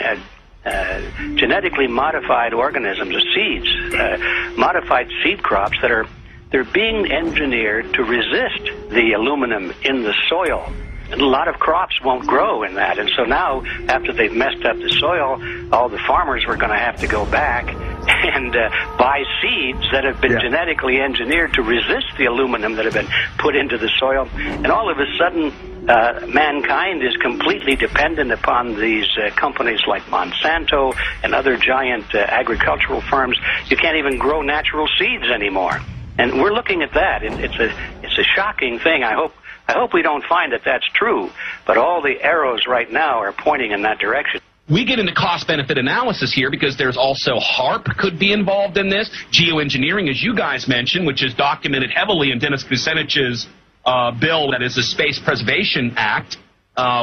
genetically modified organisms, or seeds, modified seed crops they're being engineered to resist the aluminum in the soil. And a lot of crops won't grow in that. And so now, after they've messed up the soil, all the farmers were going to have to go back and buy seeds that have been genetically engineered to resist the aluminum that have been put into the soil. And all of a sudden, mankind is completely dependent upon these companies like Monsanto and other giant agricultural firms. You can't even grow natural seeds anymore. And we're looking at that. It's a shocking thing. I hope we don't find that that's true, but all the arrows right now are pointing in that direction. We get into cost-benefit analysis here because there's also HARP could be involved in this. Geoengineering, as you guys mentioned, which is documented heavily in Dennis Kucinich's bill, that is the Space Preservation Act,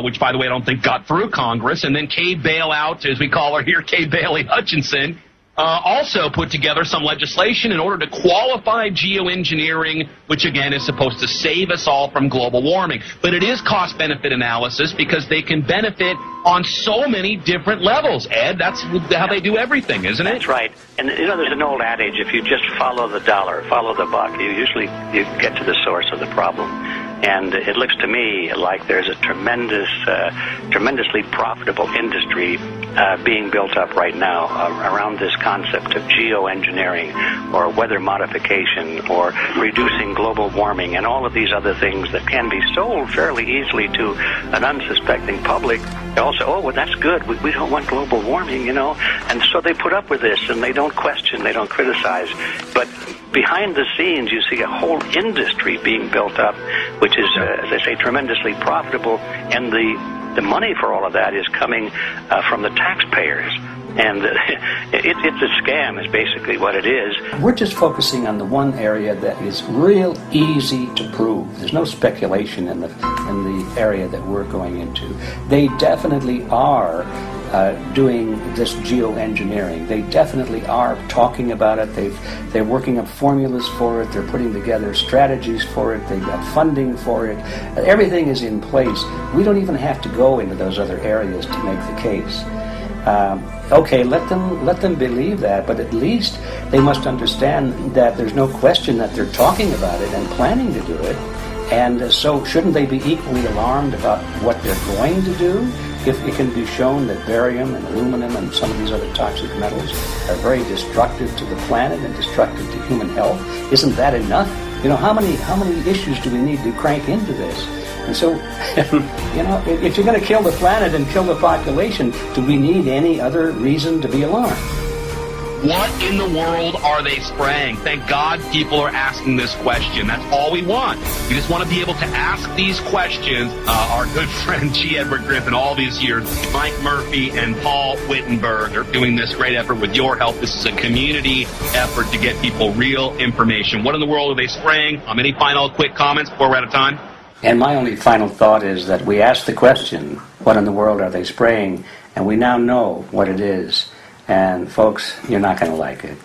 which, by the way, I don't think got through Congress. And then Kay Bailout, as we call her here, Kay Bailey Hutchinson, also put together some legislation in order to qualify geoengineering, which again is supposed to save us all from global warming. But it is cost-benefit analysis because they can benefit on so many different levels. Ed, that's how they do everything, isn't it? That's right. And you know, there's an old adage: if you just follow the dollar, follow the buck, you get to the source of the problem. And it looks to me like there's a tremendously profitable industry being built up right now around this concept of geoengineering or weather modification or reducing global warming and all of these other things that can be sold fairly easily to an unsuspecting public. They all say, oh, well, that's good. We don't want global warming, you know. And so they put up with this, and they don't question, they don't criticize. But behind the scenes, you see a whole industry being built up, which is, as I say, tremendously profitable, and the money for all of that is coming from the taxpayers. And it's a scam is basically what it is. We're just focusing on the one area that is real easy to prove. There's no speculation in the area that we're going into. They definitely are doing this geoengineering. They definitely are talking about it. They're working up formulas for it. They're putting together strategies for it. They've got funding for it. Everything is in place. We don't even have to go into those other areas to make the case. Okay, let them believe that, but at least they must understand that there's no question that they're talking about it and planning to do it. And so shouldn't they be equally alarmed about what they're going to do if it can be shown that barium and aluminum and some of these other toxic metals are very destructive to the planet and destructive to human health? Isn't that enough? You know, how many issues do we need to crank into this? And so, you know, if you're going to kill the planet and kill the population, do we need any other reason to be alarmed? What in the world are they spraying? Thank God people are asking this question. That's all we want. We just want to be able to ask these questions. Our good friend G. Edward Griffin, all these years, Mike Murphy and Paul Wittenberg are doing this great effort with your help. This is a community effort to get people real information. What in the world are they spraying? Any final quick comments before we're out of time? And my only final thought is that we asked the question, what in the world are they spraying? And we now know what it is. And folks, you're not going to like it.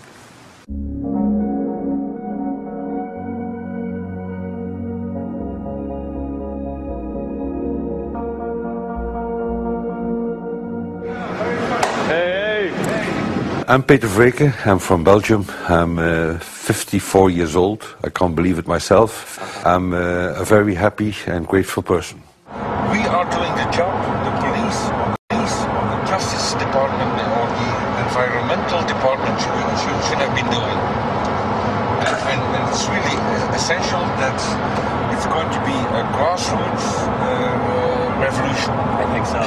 I'm Peter Vreken. I'm from Belgium. I'm 54 years old. I can't believe it myself. I'm a very happy and grateful person. We are doing the job the police, the Justice Department, or the Environmental Department should have been doing. And it's really essential that it's going to be a grassroots revolution. I think so.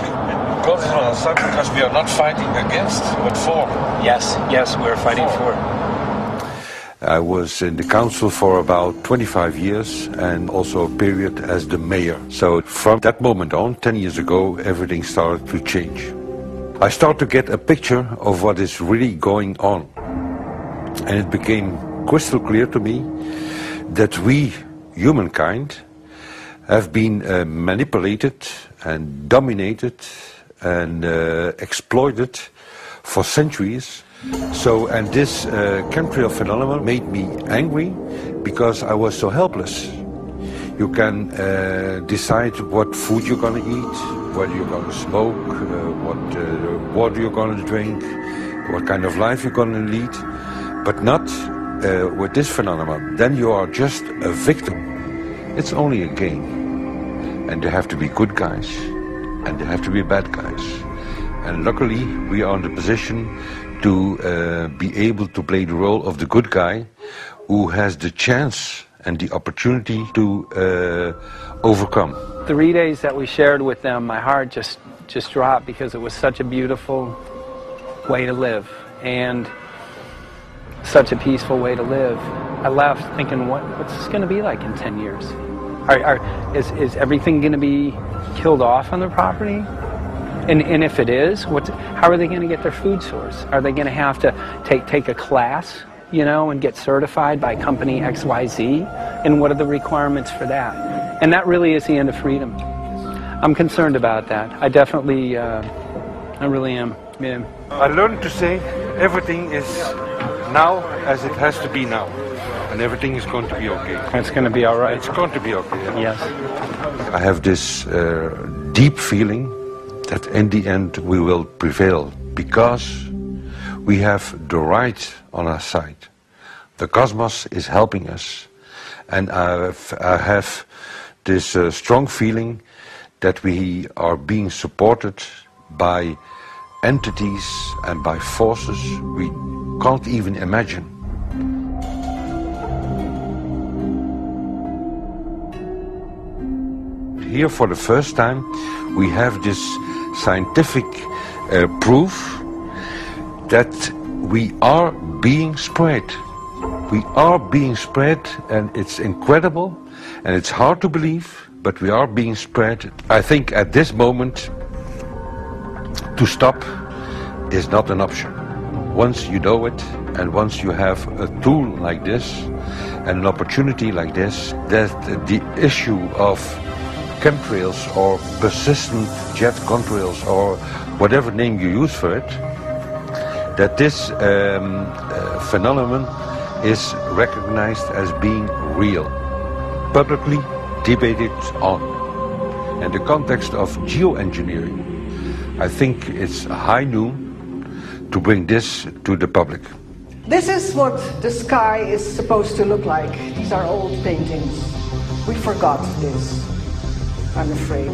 Because we are not fighting against, but for. Yes, we're fighting for. I was in the council for about 25 years and also a period as the mayor. So from that moment on, 10 years ago, everything started to change. I start to get a picture of what is really going on. And it became crystal clear to me that we, humankind, have been manipulated and dominated and exploited for centuries. So, and this chemtrail phenomenon made me angry because I was so helpless. You can decide what food you're going to eat, whether you're going to smoke, what water you're going to drink, what kind of life you're going to lead, but not with this phenomenon. Then you are just a victim. It's only a game. And there have to be good guys, and there have to be bad guys. And luckily, we are in the position to be able to play the role of the good guy who has the chance and the opportunity to overcome. The 3 days that we shared with them, my heart just dropped because it was such a beautiful way to live and such a peaceful way to live. I left thinking, what's this going to be like in 10 years? Is everything going to be killed off on their property? And if it is, how are they going to get their food source? Are they going to have to take a class, you know, and get certified by company XYZ? And what are the requirements for that? And that really is the end of freedom. I'm concerned about that. I definitely, I really am. Yeah. I learned to say everything is now as it has to be now. And everything is going to be okay. It's going to be all right. It's going to be okay. Yes. I have this deep feeling that in the end we will prevail because we have the right on our side. The cosmos is helping us. And I have this strong feeling that we are being supported by entities and by forces we can't even imagine. Here for the first time we have this scientific proof that we are being spread. We are being spread, and it's incredible and it's hard to believe, but we are being spread. I think at this moment to stop is not an option. Once you know it and once you have a tool like this and an opportunity like this, that the issue of chemtrails or persistent jet contrails or whatever name you use for it, that this phenomenon is recognized as being real, publicly debated on. In the context of geoengineering, I think it's high noon to bring this to the public. This is what the sky is supposed to look like. These are old paintings. We forgot this, I'm afraid.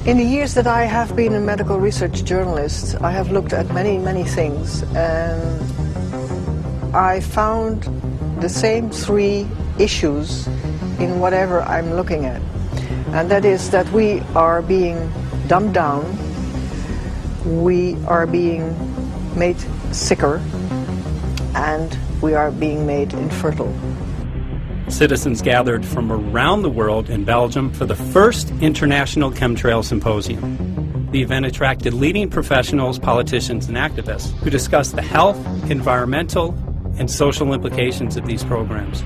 In the years that I have been a medical research journalist, I have looked at many, many things, and I found the same three issues in whatever I'm looking at. And that is that we are being dumbed down, we are being made sicker, and we are being made infertile. Citizens gathered from around the world in Belgium for the first International Chemtrail Symposium. The event attracted leading professionals, politicians, and activists who discussed the health, environmental, and social implications of these programs.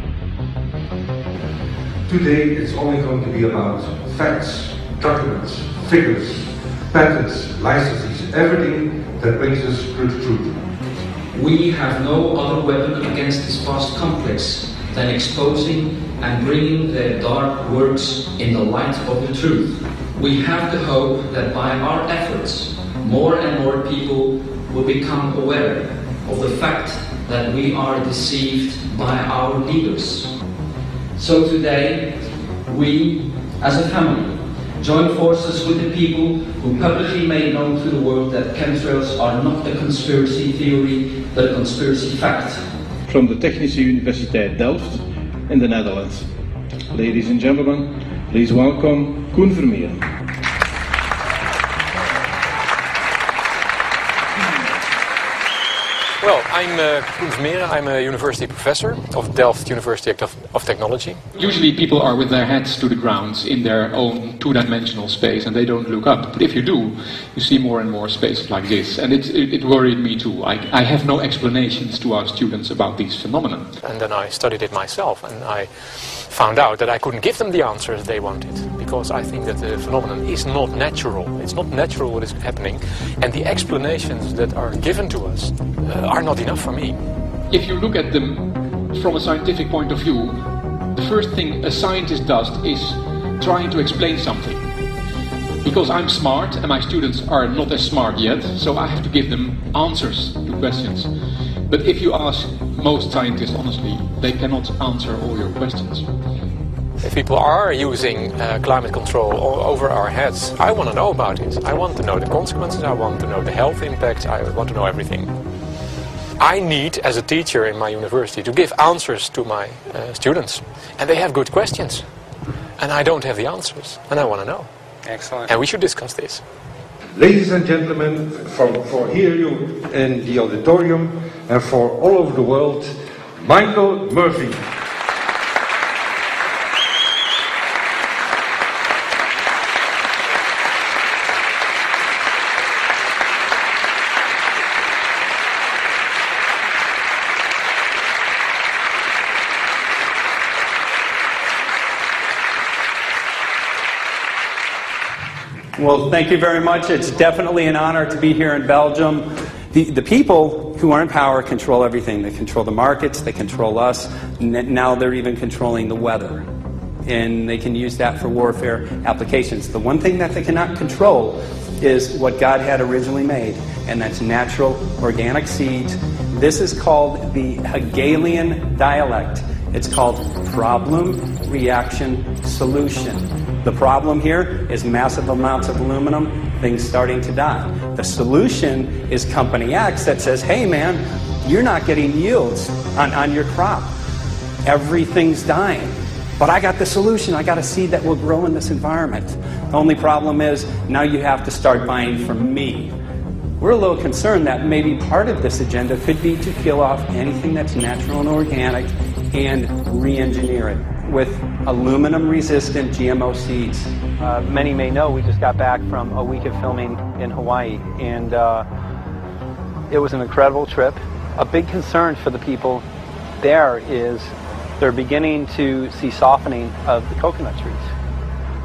Today it's only going to be about facts, documents, figures, patents, licenses, everything that brings us to the truth. We have no other weapon against this vast complex than exposing and bringing their dark works in the light of the truth. We have the hope that by our efforts, more and more people will become aware of the fact that we are deceived by our leaders. So today, we, as a family, join forces with the people who publicly made known to the world that chemtrails are not a conspiracy theory, but a conspiracy fact. From the Technische Universiteit Delft in the Netherlands. Ladies and gentlemen, please welcome Koen Vermeeren. Well, I'm Koen Vermeeren. I'm a university professor of Delft University of Technology. Usually people are with their heads to the ground in their own two-dimensional space and they don't look up. But if you do, you see more and more spaces like this. And it worried me too. I have no explanations to our students about these phenomena. And then I studied it myself and I found out that I couldn't give them the answers they wanted, because I think that the phenomenon is not natural. It's not natural what is happening, and the explanations that are given to us are not enough for me. If you look at them from a scientific point of view, the first thing a scientist does is trying to explain something. Because I'm smart and my students are not as smart yet, so I have to give them answers to questions. But if you ask most scientists honestly, they cannot answer all your questions. If people are using climate control over our heads, I want to know about it. I want to know the consequences, I want to know the health impacts, I want to know everything. I need, as a teacher in my university, to give answers to my students. And they have good questions. And I don't have the answers. And I want to know. Excellent. And we should discuss this. Ladies and gentlemen, for here you in the auditorium and for all over the world, Michael Murphy. Well, thank you very much. It's definitely an honor to be here in Belgium. The people who are in power control everything. They control the markets, they control us, now they're even controlling the weather. And they can use that for warfare applications. The one thing that they cannot control is what God had originally made, and that's natural organic seeds. This is called the Hegelian dialect. It's called problem, reaction, solution. The problem here is massive amounts of aluminum, things starting to die. The solution is Company X that says, hey man, you're not getting yields on your crop. Everything's dying. But I got the solution. I got a seed that will grow in this environment. The only problem is now you have to start buying from me. We're a little concerned that maybe part of this agenda could be to kill off anything that's natural and organic and re-engineer it with aluminum-resistant GMO seeds. Many may know we just got back from a week of filming in Hawaii, and it was an incredible trip. A big concern for the people there is they're beginning to see softening of the coconut trees.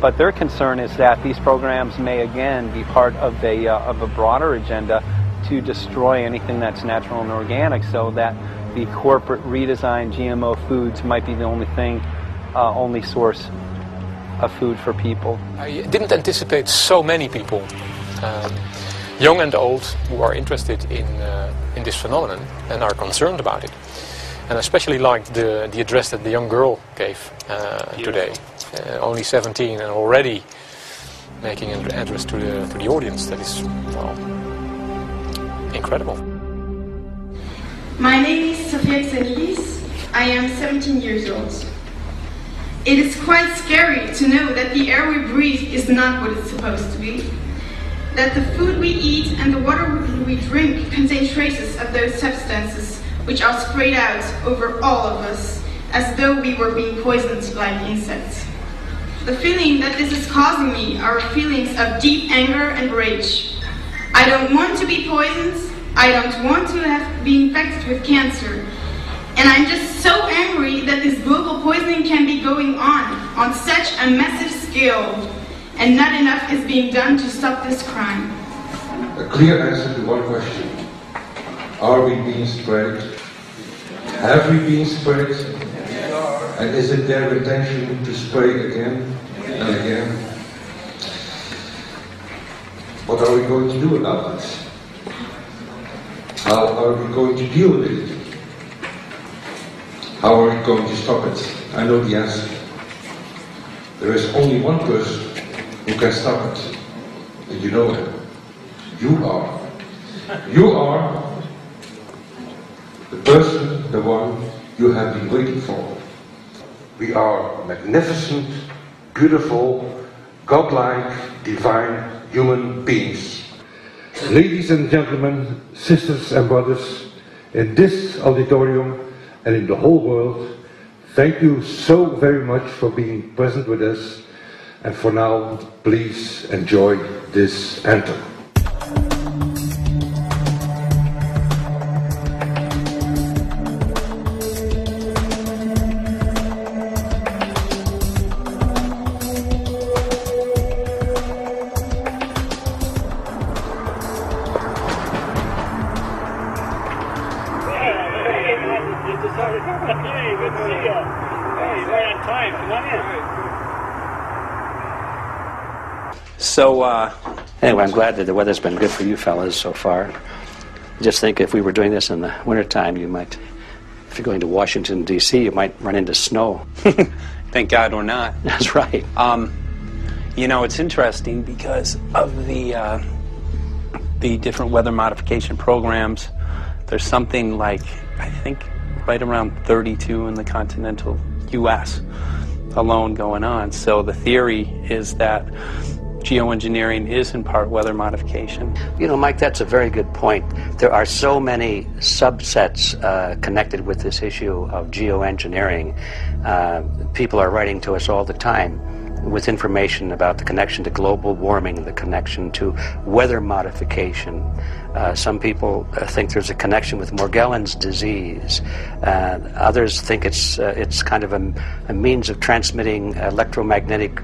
But their concern is that these programs may again be part of a broader agenda to destroy anything that's natural and organic, so that the corporate redesigned GMO foods might be the only source of food for people. I didn't anticipate so many people, young and old, who are interested in this phenomenon and are concerned about it. And I especially liked the address that the young girl gave today. Only 17 and already making an address to the audience. That is, well, incredible. My name is Sofia Xenilis. I am 17 years old. It is quite scary to know that the air we breathe is not what it's supposed to be. That the food we eat and the water we drink contain traces of those substances which are sprayed out over all of us as though we were being poisoned like insects. The feeling that this is causing me are feelings of deep anger and rage. I don't want to be poisoned. I don't want to be infected with cancer. And I'm just so angry that this global poisoning can be going on such a massive scale, and not enough is being done to stop this crime. A clear answer to one question. Are we being sprayed? Have we been sprayed? And is it their intention to spray again and again? What are we going to do about it? How are we going to deal with it? How are we going to stop it? I know the answer. There is only one person who can stop it. And you know him. You are. You are the person, the one you have been waiting for. We are magnificent, beautiful, godlike, divine human beings. Ladies and gentlemen, sisters and brothers, in this auditorium and in the whole world, thank you so very much for being present with us. And for now, please enjoy this anthem. So, anyway, I'm glad that the weather's been good for you fellas so far. Just think if we were doing this in the wintertime, you might, if you're going to Washington, D.C., you might run into snow. Thank God we're not. That's right. You know, it's interesting because of the different weather modification programs. There's something like, I think, right around 32 in the continental U.S. alone going on. So the theory is that geoengineering is in part weather modification. You know, Mike, that's a very good point. There are so many subsets connected with this issue of geoengineering. People are writing to us all the time with information about the connection to global warming, the connection to weather modification. Some people think there's a connection with Morgellons disease. Others think it's kind of a means of transmitting electromagnetic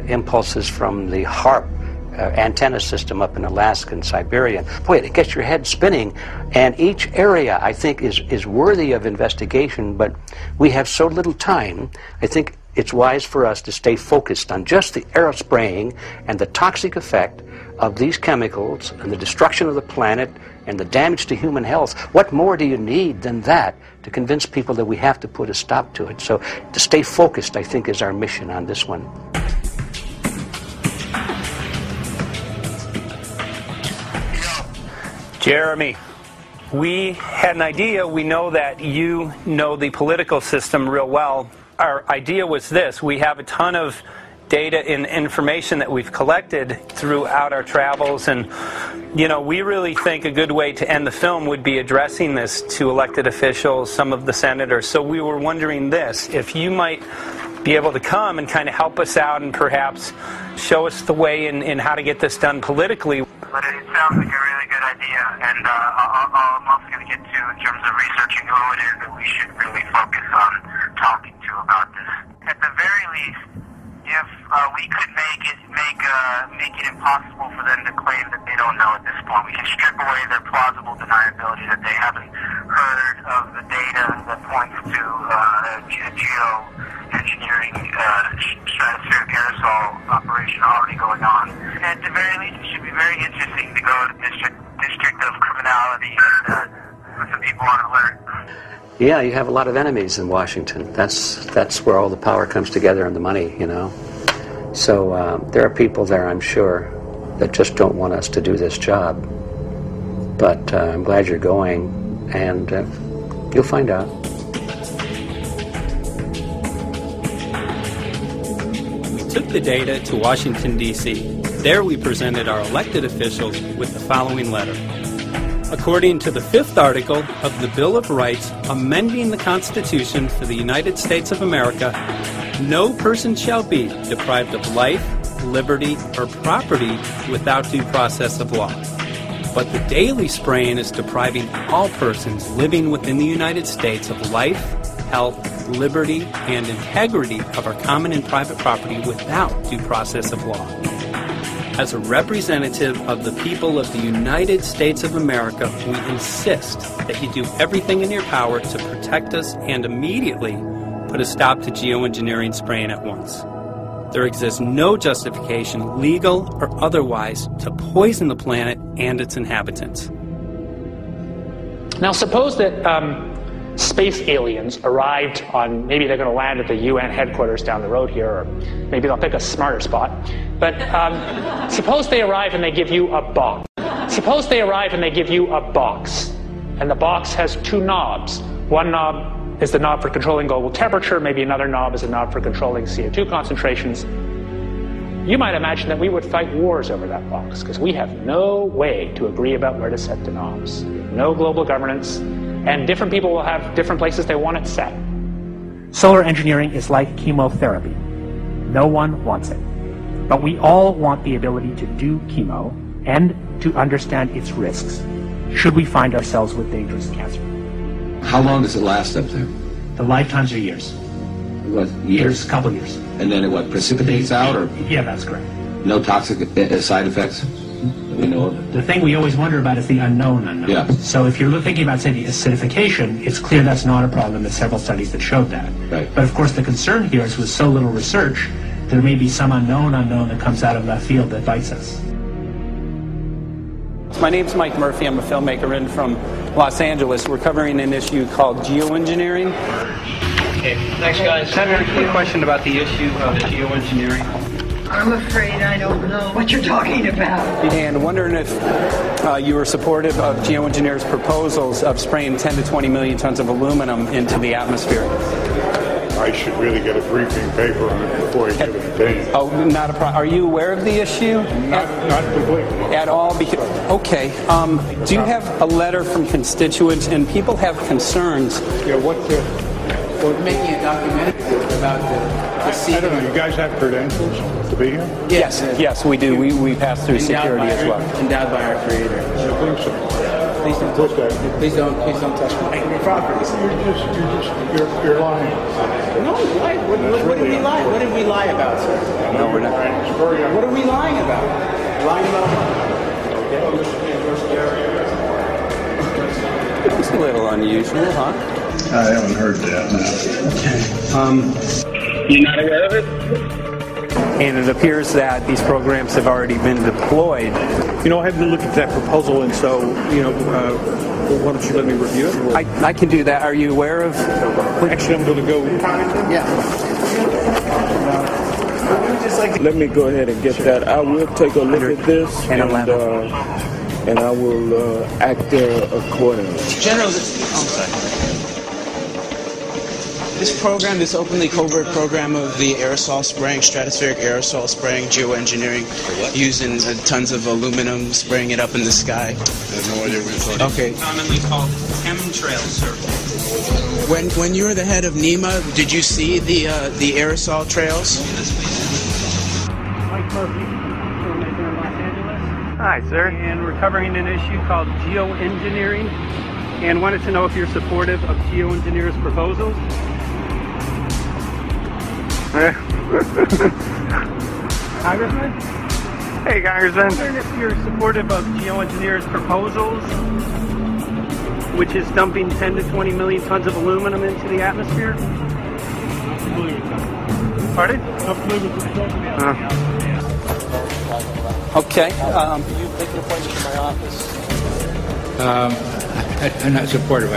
impulses from the HAARP antenna system up in Alaska and Siberia. Boy, it gets your head spinning, and each area, I think, is worthy of investigation, but we have so little time. I think it's wise for us to stay focused on just the aerospraying and the toxic effect of these chemicals and the destruction of the planet and the damage to human health. What more do you need than that to convince people that we have to put a stop to it? So to stay focused, I think, is our mission on this one. Jeremy, we had an idea. We know that you know the political system real well. Our idea was this. We have a ton of data and information that we've collected throughout our travels, and you know, we really think a good way to end the film would be addressing this to elected officials, some of the senators. So we were wondering this, if you might be able to come and kind of help us out and perhaps show us the way in how to get this done politically. But it sounds like a really good idea, and I'm also going to get to, in terms of researching who it is that we should really focus on talking to about this. At the very least, if we could make it impossible for them to claim that they don't know at this point, we can strip away their plausible deniability that they haven't heard of the data that points to geoengineering stratospheric aerosol operation already going on. At the very least, it should be very interesting to go to the district of criminality and put some people on alert. Yeah, you have a lot of enemies in Washington. That's where all the power comes together and the money, you know. So there are people there, I'm sure, that just don't want us to do this job. But I'm glad you're going, and you'll find out. We took the data to Washington, D.C. There we presented our elected officials with the following letter. According to the 5th article of the Bill of Rights amending the Constitution for the United States of America, no person shall be deprived of life, liberty, or property without due process of law. But the daily spraying is depriving all persons living within the United States of life, health, liberty, and integrity of our common and private property without due process of law. As a representative of the people of the United States of America, we insist that you do everything in your power to protect us and immediately put a stop to geoengineering spraying at once. There exists no justification, legal or otherwise, to poison the planet and its inhabitants. Now suppose that space aliens arrived on, maybe they're going to land at the UN headquarters down the road here, or maybe they'll pick a smarter spot. But suppose they arrive and they give you a box. Suppose they arrive and they give you a box, and the box has 2 knobs. One knob is the knob for controlling global temperature, maybe another knob is a knob for controlling CO2 concentrations. You might imagine that we would fight wars over that box, because we have no way to agree about where to set the knobs. No global governance, And different people will have different places they want it set. Solar engineering is like chemotherapy. No one wants it. But we all want the ability to do chemo and to understand its risks, should we find ourselves with dangerous cancer. How long does it last up there? The lifetimes are years. What, years? A couple of years. And then it what, precipitates out, or? Yeah, that's correct. No toxic side effects? We know of? The thing we always wonder about is the unknown. Yeah. So if you're thinking about, say, the acidification, it's clear that's not a problem. There's several studies that showed that. Right. But of course the concern here is with so little research, there may be some unknown that comes out of left field that bites us. My name's Mike Murphy. I'm a filmmaker in from Los Angeles. We're covering an issue called geoengineering. Okay, thanks guys. Senator, a quick question about the issue of geoengineering. I'm afraid I don't know what you're talking about. And wondering if you were supportive of geoengineers' proposals of spraying 10 to 20 million tons of aluminum into the atmosphere. I should really get a briefing paper on it before I give an opinion. Oh, not a problem. Are you aware of the issue? Not completely. At all? Okay. Do you have a letter from constituents, and people have concerns? Yeah, We're making a documentary about the sea. I don't know. You guys have credentials to be here? Yes, we do. We pass through security as well. Endowed by our Creator. I think so. Please don't touch me. Please don't touch my property. You're lying. No, why? What did we lie? What did we lie about, sir? No, we're not. What are we lying about? Lying about what? It's a little unusual, huh? I haven't heard that. You're not aware of it? And it appears that these programs have already been deployed. You know, I haven't looked at that proposal, and so, why don't you let me review it? I can do that. Are you aware of? Actually, I'm going to go. Yeah. Let me go ahead and get that. I will take a look at this, and I will act accordingly. General, this program, this openly covert program of the aerosol spraying, stratospheric aerosol spraying, geoengineering, using tons of aluminum, spraying it up in the sky. I have no idea what you're talking about. Okay. Commonly called chemtrail, sir. When you were the head of NEMA, did you see the aerosol trails? Mike Murphy, filmmaker in Los Angeles. Hi, sir. And we're covering an issue called geoengineering, and wanted to know if you're supportive of geoengineers' proposals. Congressman? Hey, Congressman. I'm wondering if you're supportive of geoengineers' proposals, which is dumping 10 to 20 million tons of aluminum into the atmosphere. Pardon? Okay. You make an appointment to my office. I'm not supportive. I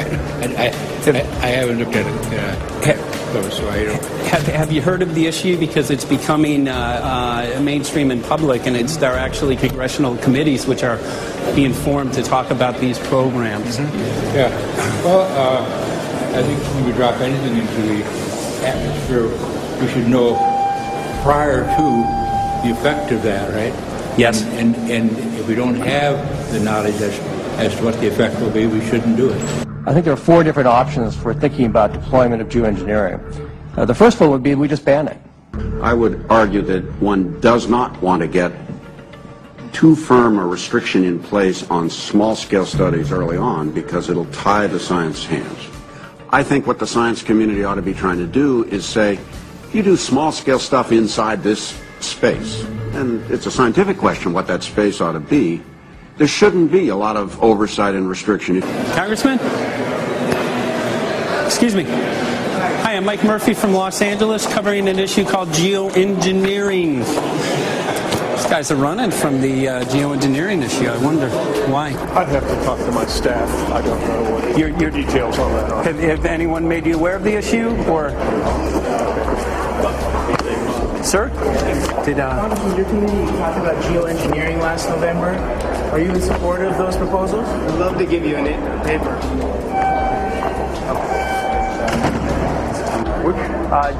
haven't looked at it close, so I don't. Have you heard of the issue? Because it's becoming mainstream in public, and there are actually congressional committees which are being formed to talk about these programs. Mm-hmm. Yeah. Well, I think when we drop anything into the atmosphere, we should know prior to the effect of that, right? Yes. And if we don't have the knowledge as to what the effect will be, we shouldn't do it. I think there are 4 different options for thinking about deployment of geoengineering. The first one would be we just ban it. I would argue that one does not want to get too firm a restriction in place on small-scale studies early on because it'll tie the science hands. I think what the science community ought to be trying to do is say, you do small-scale stuff inside this space, and it's a scientific question what that space ought to be. There shouldn't be a lot of oversight and restriction. Congressman? Excuse me. Hi, I'm Mike Murphy from Los Angeles, covering an issue called geoengineering. These guys are running from the geoengineering issue. I wonder why. I'd have to talk to my staff. I don't know what your details on that are. Have anyone made you aware of the issue, or? Sir? Congressman, your committee talked about geoengineering last November. Are you in support of those proposals? I'd love to give you a paper.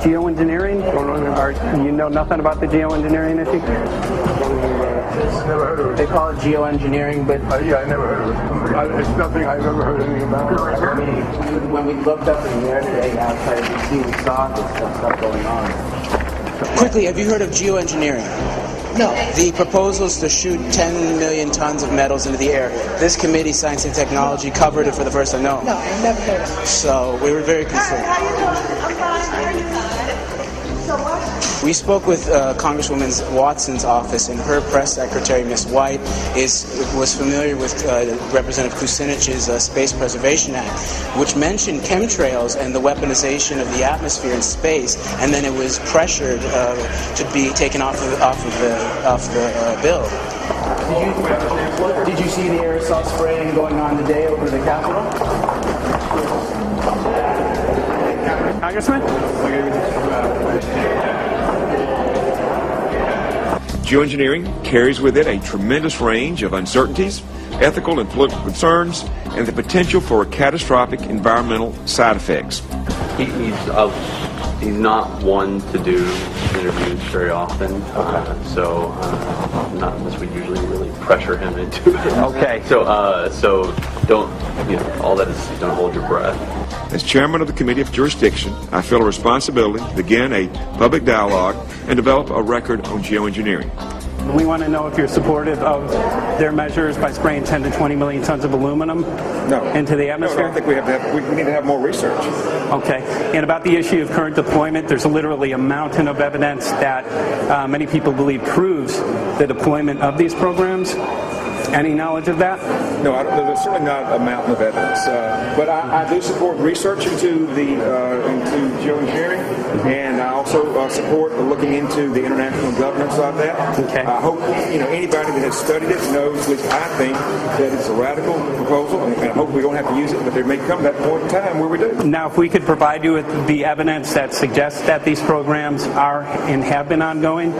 Geoengineering? You know nothing about the geoengineering issue? Texas. Never heard of it. They call it geoengineering, but yeah, I never heard of it. It's nothing I've ever heard anything about. When we looked up in the air today outside DC, we saw this stuff going on. Quickly, have you heard of geoengineering? No. The proposal is to shoot 10 million tons of metals into the air. This committee, Science and Technology, covered it for the first time. No. No, I've never heard of it. So we were very concerned. How you doing? I'm fine. How are you? So what? We spoke with Congresswoman Watson's office, and her press secretary, Ms. White, was familiar with Representative Kucinich's Space Preservation Act, which mentioned chemtrails and the weaponization of the atmosphere in space, and then it was pressured to be taken off the bill. Did you see the aerosol spraying going on today over the Capitol? Congressman? Geoengineering carries with it a tremendous range of uncertainties, ethical and political concerns, and the potential for catastrophic environmental side effects. He's not one to do interviews very often, so not unless we usually really pressure him into it. Okay. So don't, all that is, don't hold your breath. As chairman of the Committee of Jurisdiction, I feel a responsibility to begin a public dialogue and develop a record on geoengineering. We want to know if you're supportive of their measures by spraying 10 to 20 million tons of aluminum into the atmosphere? No, I think we need to have more research. Okay. And about the issue of current deployment, there's literally a mountain of evidence that many people believe proves the deployment of these programs. Any knowledge of that? No, there's certainly not a mountain of evidence. But I do support research into geoengineering, and I also support looking into the international governance of that. Okay. I hope anybody that has studied it knows, at least I think, that it's a radical proposal, and I hope we don't have to use it, but there may come that point in time where we do. Now, if we could provide you with the evidence that suggests that these programs are and have been ongoing,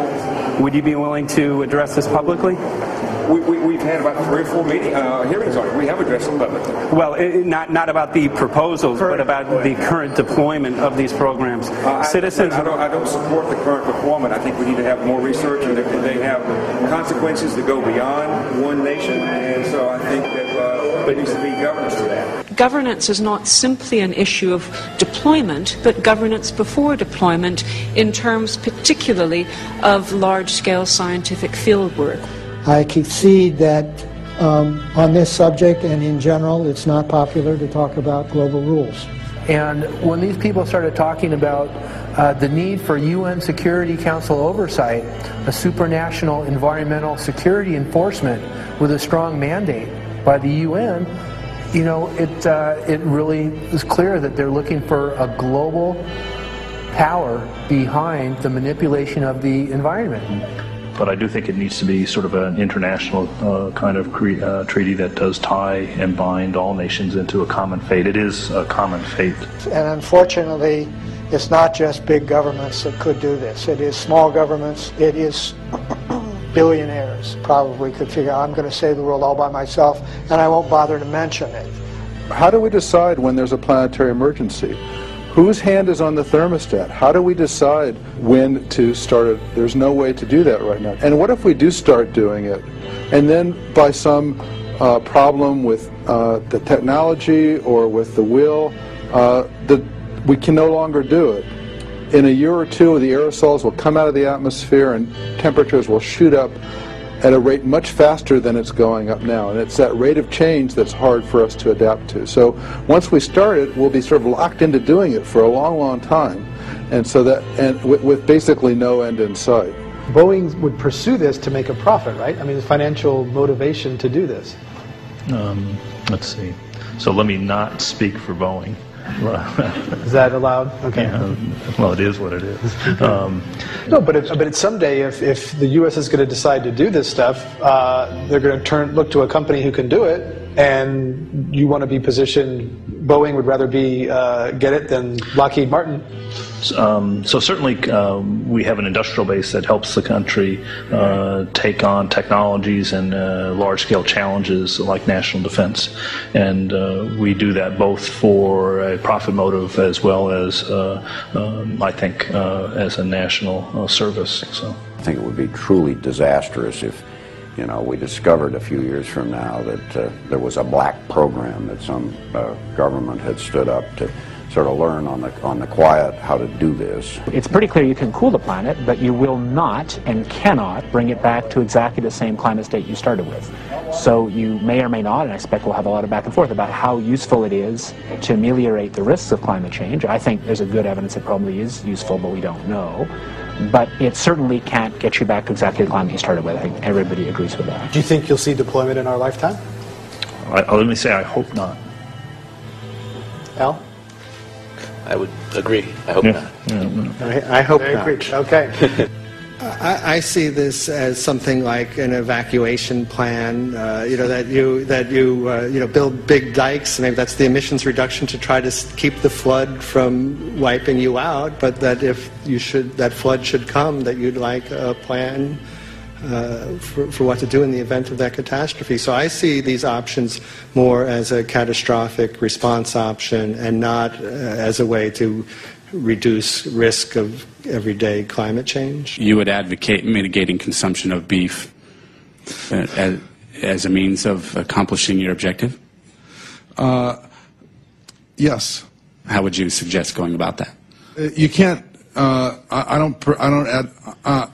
would you be willing to address this publicly? We've had about 3 or 4 hearings on it. We have addressed them publicly. Well, not about the proposals, but about the current deployment of these programs. Citizens. I don't support the current deployment. I think we need to have more research, and they have consequences that go beyond one nation, and so I think that there needs to be governance to that. Governance is not simply an issue of deployment, but governance before deployment in terms particularly of large-scale scientific fieldwork. I concede that on this subject and in general, it's not popular to talk about global rules. And when these people started talking about the need for UN Security Council oversight, a supranational environmental security enforcement with a strong mandate by the UN, it really is clear that they're looking for a global power behind the manipulation of the environment. But I do think it needs to be sort of an international kind of treaty that does tie and bind all nations into a common fate. It is a common fate. And unfortunately, it's not just big governments that could do this. It is small governments. It is billionaires probably could figure out, I'm going to save the world all by myself, and I won't bother to mention it. How do we decide when there's a planetary emergency? Whose hand is on the thermostat? How do we decide when to start it? There's no way to do that right now. And what if we do start doing it, and then by some problem with the technology or with the will, we can no longer do it? In a year or two, the aerosols will come out of the atmosphere and temperatures will shoot up at a rate much faster than it's going up now. And it's that rate of change that's hard for us to adapt to. So once we start it, we'll be sort of locked into doing it for a long, long time. And so with basically no end in sight. Boeing would pursue this to make a profit, right? I mean, there's financial motivation to do this. Let's see. So let me not speak for Boeing. Is that allowed? Okay. Yeah, well, it is what it is. No, but someday, if the U.S. is going to decide to do this stuff, they're going to look to a company who can do it, and you want to be positioned. Boeing would rather get it than Lockheed Martin. So certainly we have an industrial base that helps the country take on technologies and large-scale challenges like national defense. And we do that both for a profit motive as well as, I think, as a national service. So I think it would be truly disastrous if You know, we discovered a few years from now that there was a black program that some government had stood up to sort of learn on the quiet how to do this. It's pretty clear you can cool the planet, but you will not and cannot bring it back to exactly the same climate state you started with. So you may or may not, and I expect we'll have a lot of back and forth about how useful it is to ameliorate the risks of climate change. I think there's a good evidence it probably is useful, but we don't know. But it certainly can't get you back to exactly the climate you started with. I think everybody agrees with that. Do you think you'll see deployment in our lifetime? Let me say I hope not. Al? I would agree. I hope not. I hope not. Okay. I see this as something like an evacuation plan. That you build big dikes. Maybe that's the emissions reduction to try to keep the flood from wiping you out. But that if that flood should come, that you'd like a plan for what to do in the event of that catastrophe. So I see these options more as a catastrophic response option and not as a way to reduce risk of everyday climate change. You would advocate mitigating consumption of beef as a means of accomplishing your objective? Yes. How would you suggest going about that? You can't. I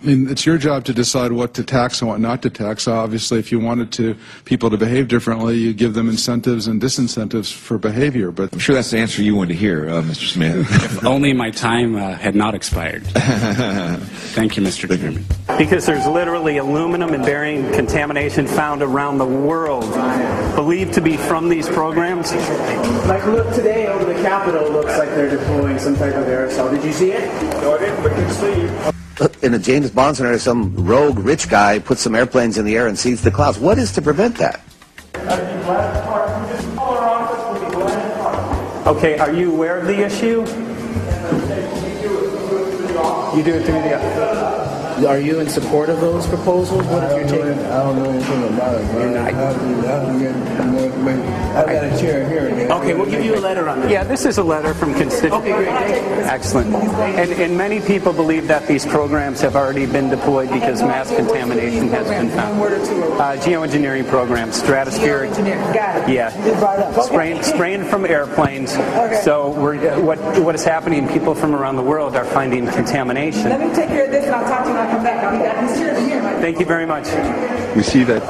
mean, it's your job to decide what to tax and what not to tax. Obviously, if you wanted people to behave differently, you give them incentives and disincentives for behavior. But I'm sure that's the answer you wanted to hear, Mr. Smith. If only my time had not expired. Thank you, Mr. Chairman. Because there's literally aluminum and barium contamination found around the world, believed to be from these programs. Like, look, today over the Capitol, looks like they're deploying some type of aerosol. Did you see it? No, I didn't, but good to see you. In a James Bond scenario, some rogue rich guy puts some airplanes in the air and sees the clouds. What is to prevent that? Okay, are you aware of the issue? You do it through the... Are you in support of those proposals? What if you're taking? I don't know anything about it, but You're not. I have to get more information. I've got a chair here. Okay, we'll give you a letter on that. Yeah, this is a letter from constituents. Okay, great. Excellent. And many people believe that these programs have already been deployed because mass contamination has been found. Geoengineering programs, stratospheric. Got it. Yeah. Spraying from airplanes. So what is happening? People from around the world are finding contamination. Let me take care of this and I'll talk to you when I come back. Thank you very much. We see that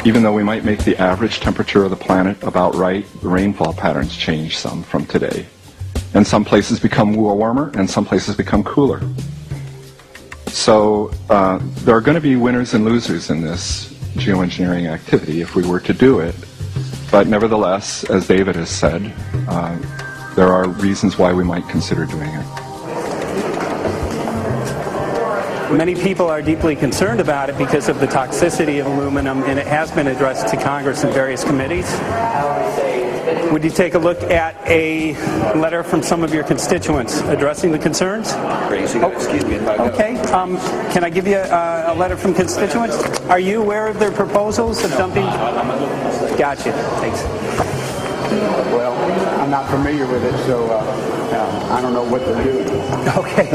even though we might make the average temperature of the planet about right, the rainfall patterns change some from today. And some places become warmer and some places become cooler. So there are going to be winners and losers in this geoengineering activity if we were to do it. But nevertheless, as David has said, there are reasons why we might consider doing it. Many people are deeply concerned about it because of the toxicity of aluminum, and it has been addressed to Congress in various committees. Would you take a look at a letter from some of your constituents addressing the concerns? Okay. Can I give you a letter from constituents? Are you aware of their proposals of dumping? Gotcha. Thanks. Well, I'm not familiar with it, so I don't know what to do. Okay.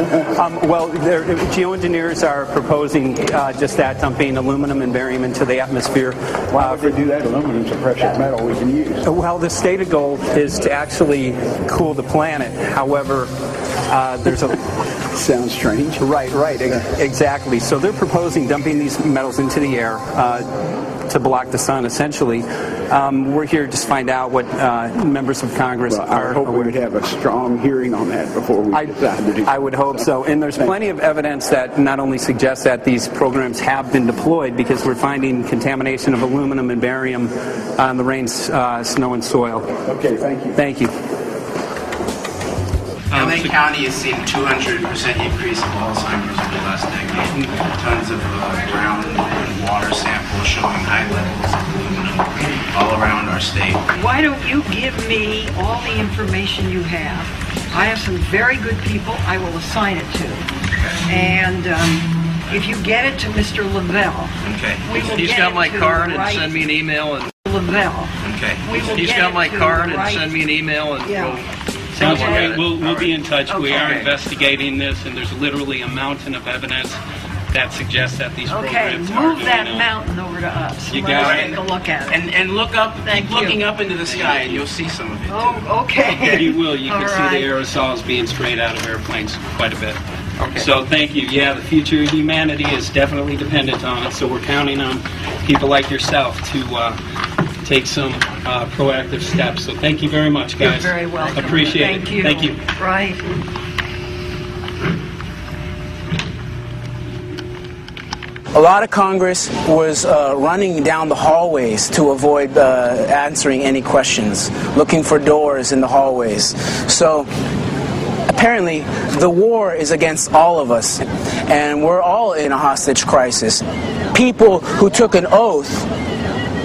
Well, geoengineers are proposing just that, dumping aluminum and barium into the atmosphere. Why would they do that? Aluminum's a precious metal we can use. Well, the stated goal is to actually cool the planet. However, there's a... Sounds strange. Right, exactly. So they're proposing dumping these metals into the air to block the sun, essentially. We're here to just find out what members of Congress are... I hope we'd have a strong hearing on that before we decide to do that. I would hope so. And there's plenty of evidence that not only suggests that these programs have been deployed, because we're finding contamination of aluminum and barium on the rain, snow, and soil. Okay, thank you. Thank you. LA County has seen 200% increase of Alzheimer's over the last decade. Tons of ground and water samples showing high levels of aluminum all around our state. Why don't you give me all the information you have? I have some very good people I will assign it to. And if you get it to Mr. Lavelle, He's got my card and send me an email. And Lavelle. He's got my card and send me an email and Sounds great. We'll be in touch. We are investigating this, and there's literally a mountain of evidence that suggests that these Okay, programs move are that doing mountain over to us. You Let got us it. take a look at it. And look up, Thank keep looking you. up into the sky, and you'll see some of it. Oh, okay. You will. You can All see right. the aerosols being sprayed out of airplanes quite a bit. Okay. So thank you. Yeah, the future of humanity is definitely dependent on it. So we're counting on people like yourself to take some proactive steps. So thank you very much, guys. You're very welcome. Appreciate it. Thank you. Thank you. Right. A lot of Congress was running down the hallways to avoid answering any questions, looking for doors in the hallways. So apparently the war is against all of us, and we're all in a hostage crisis. People who took an oath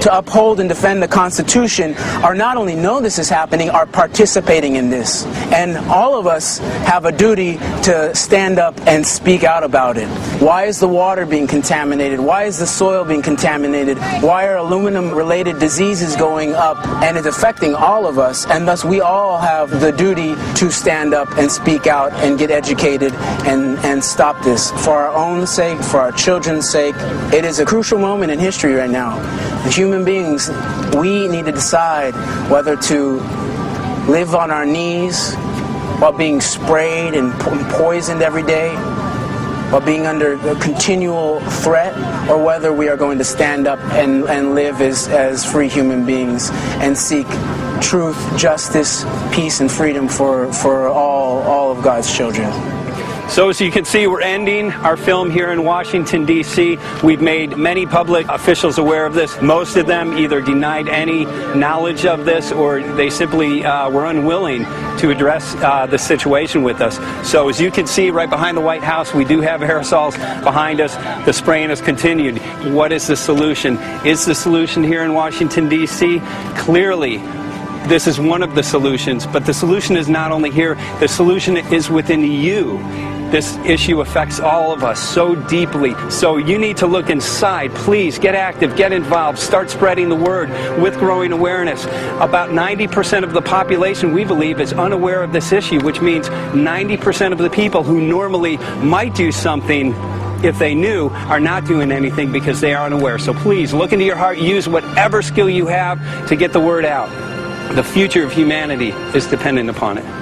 to uphold and defend the Constitution are not only know this is happening, are participating in this. And all of us have a duty to stand up and speak out about it. Why is the water being contaminated? Why is the soil being contaminated? Why are aluminum-related diseases going up? And it's affecting all of us, and thus we all have the duty to stand up and speak out and get educated and stop this. For our own sake, for our children's sake, it is a crucial moment in history right now. The human beings, we need to decide whether to live on our knees while being sprayed and poisoned every day, while being under a continual threat, or whether we are going to stand up and live as free human beings and seek truth, justice, peace, and freedom for all of God's children. So as you can see, we're ending our film here in Washington, D.C. We've made many public officials aware of this. Most of them either denied any knowledge of this, or they simply were unwilling to address the situation with us. So as you can see right behind the White House, we do have aerosols behind us. The spraying has continued. What is the solution? Is the solution here in Washington, D.C.? Clearly, this is one of the solutions, but the solution is not only here, the solution is within you. This issue affects all of us so deeply. So you need to look inside. Please get active, get involved, start spreading the word with growing awareness. About 90% of the population, we believe, is unaware of this issue, which means 90% of the people who normally might do something if they knew are not doing anything because they are unaware. So please look into your heart, use whatever skill you have to get the word out. The future of humanity is dependent upon it.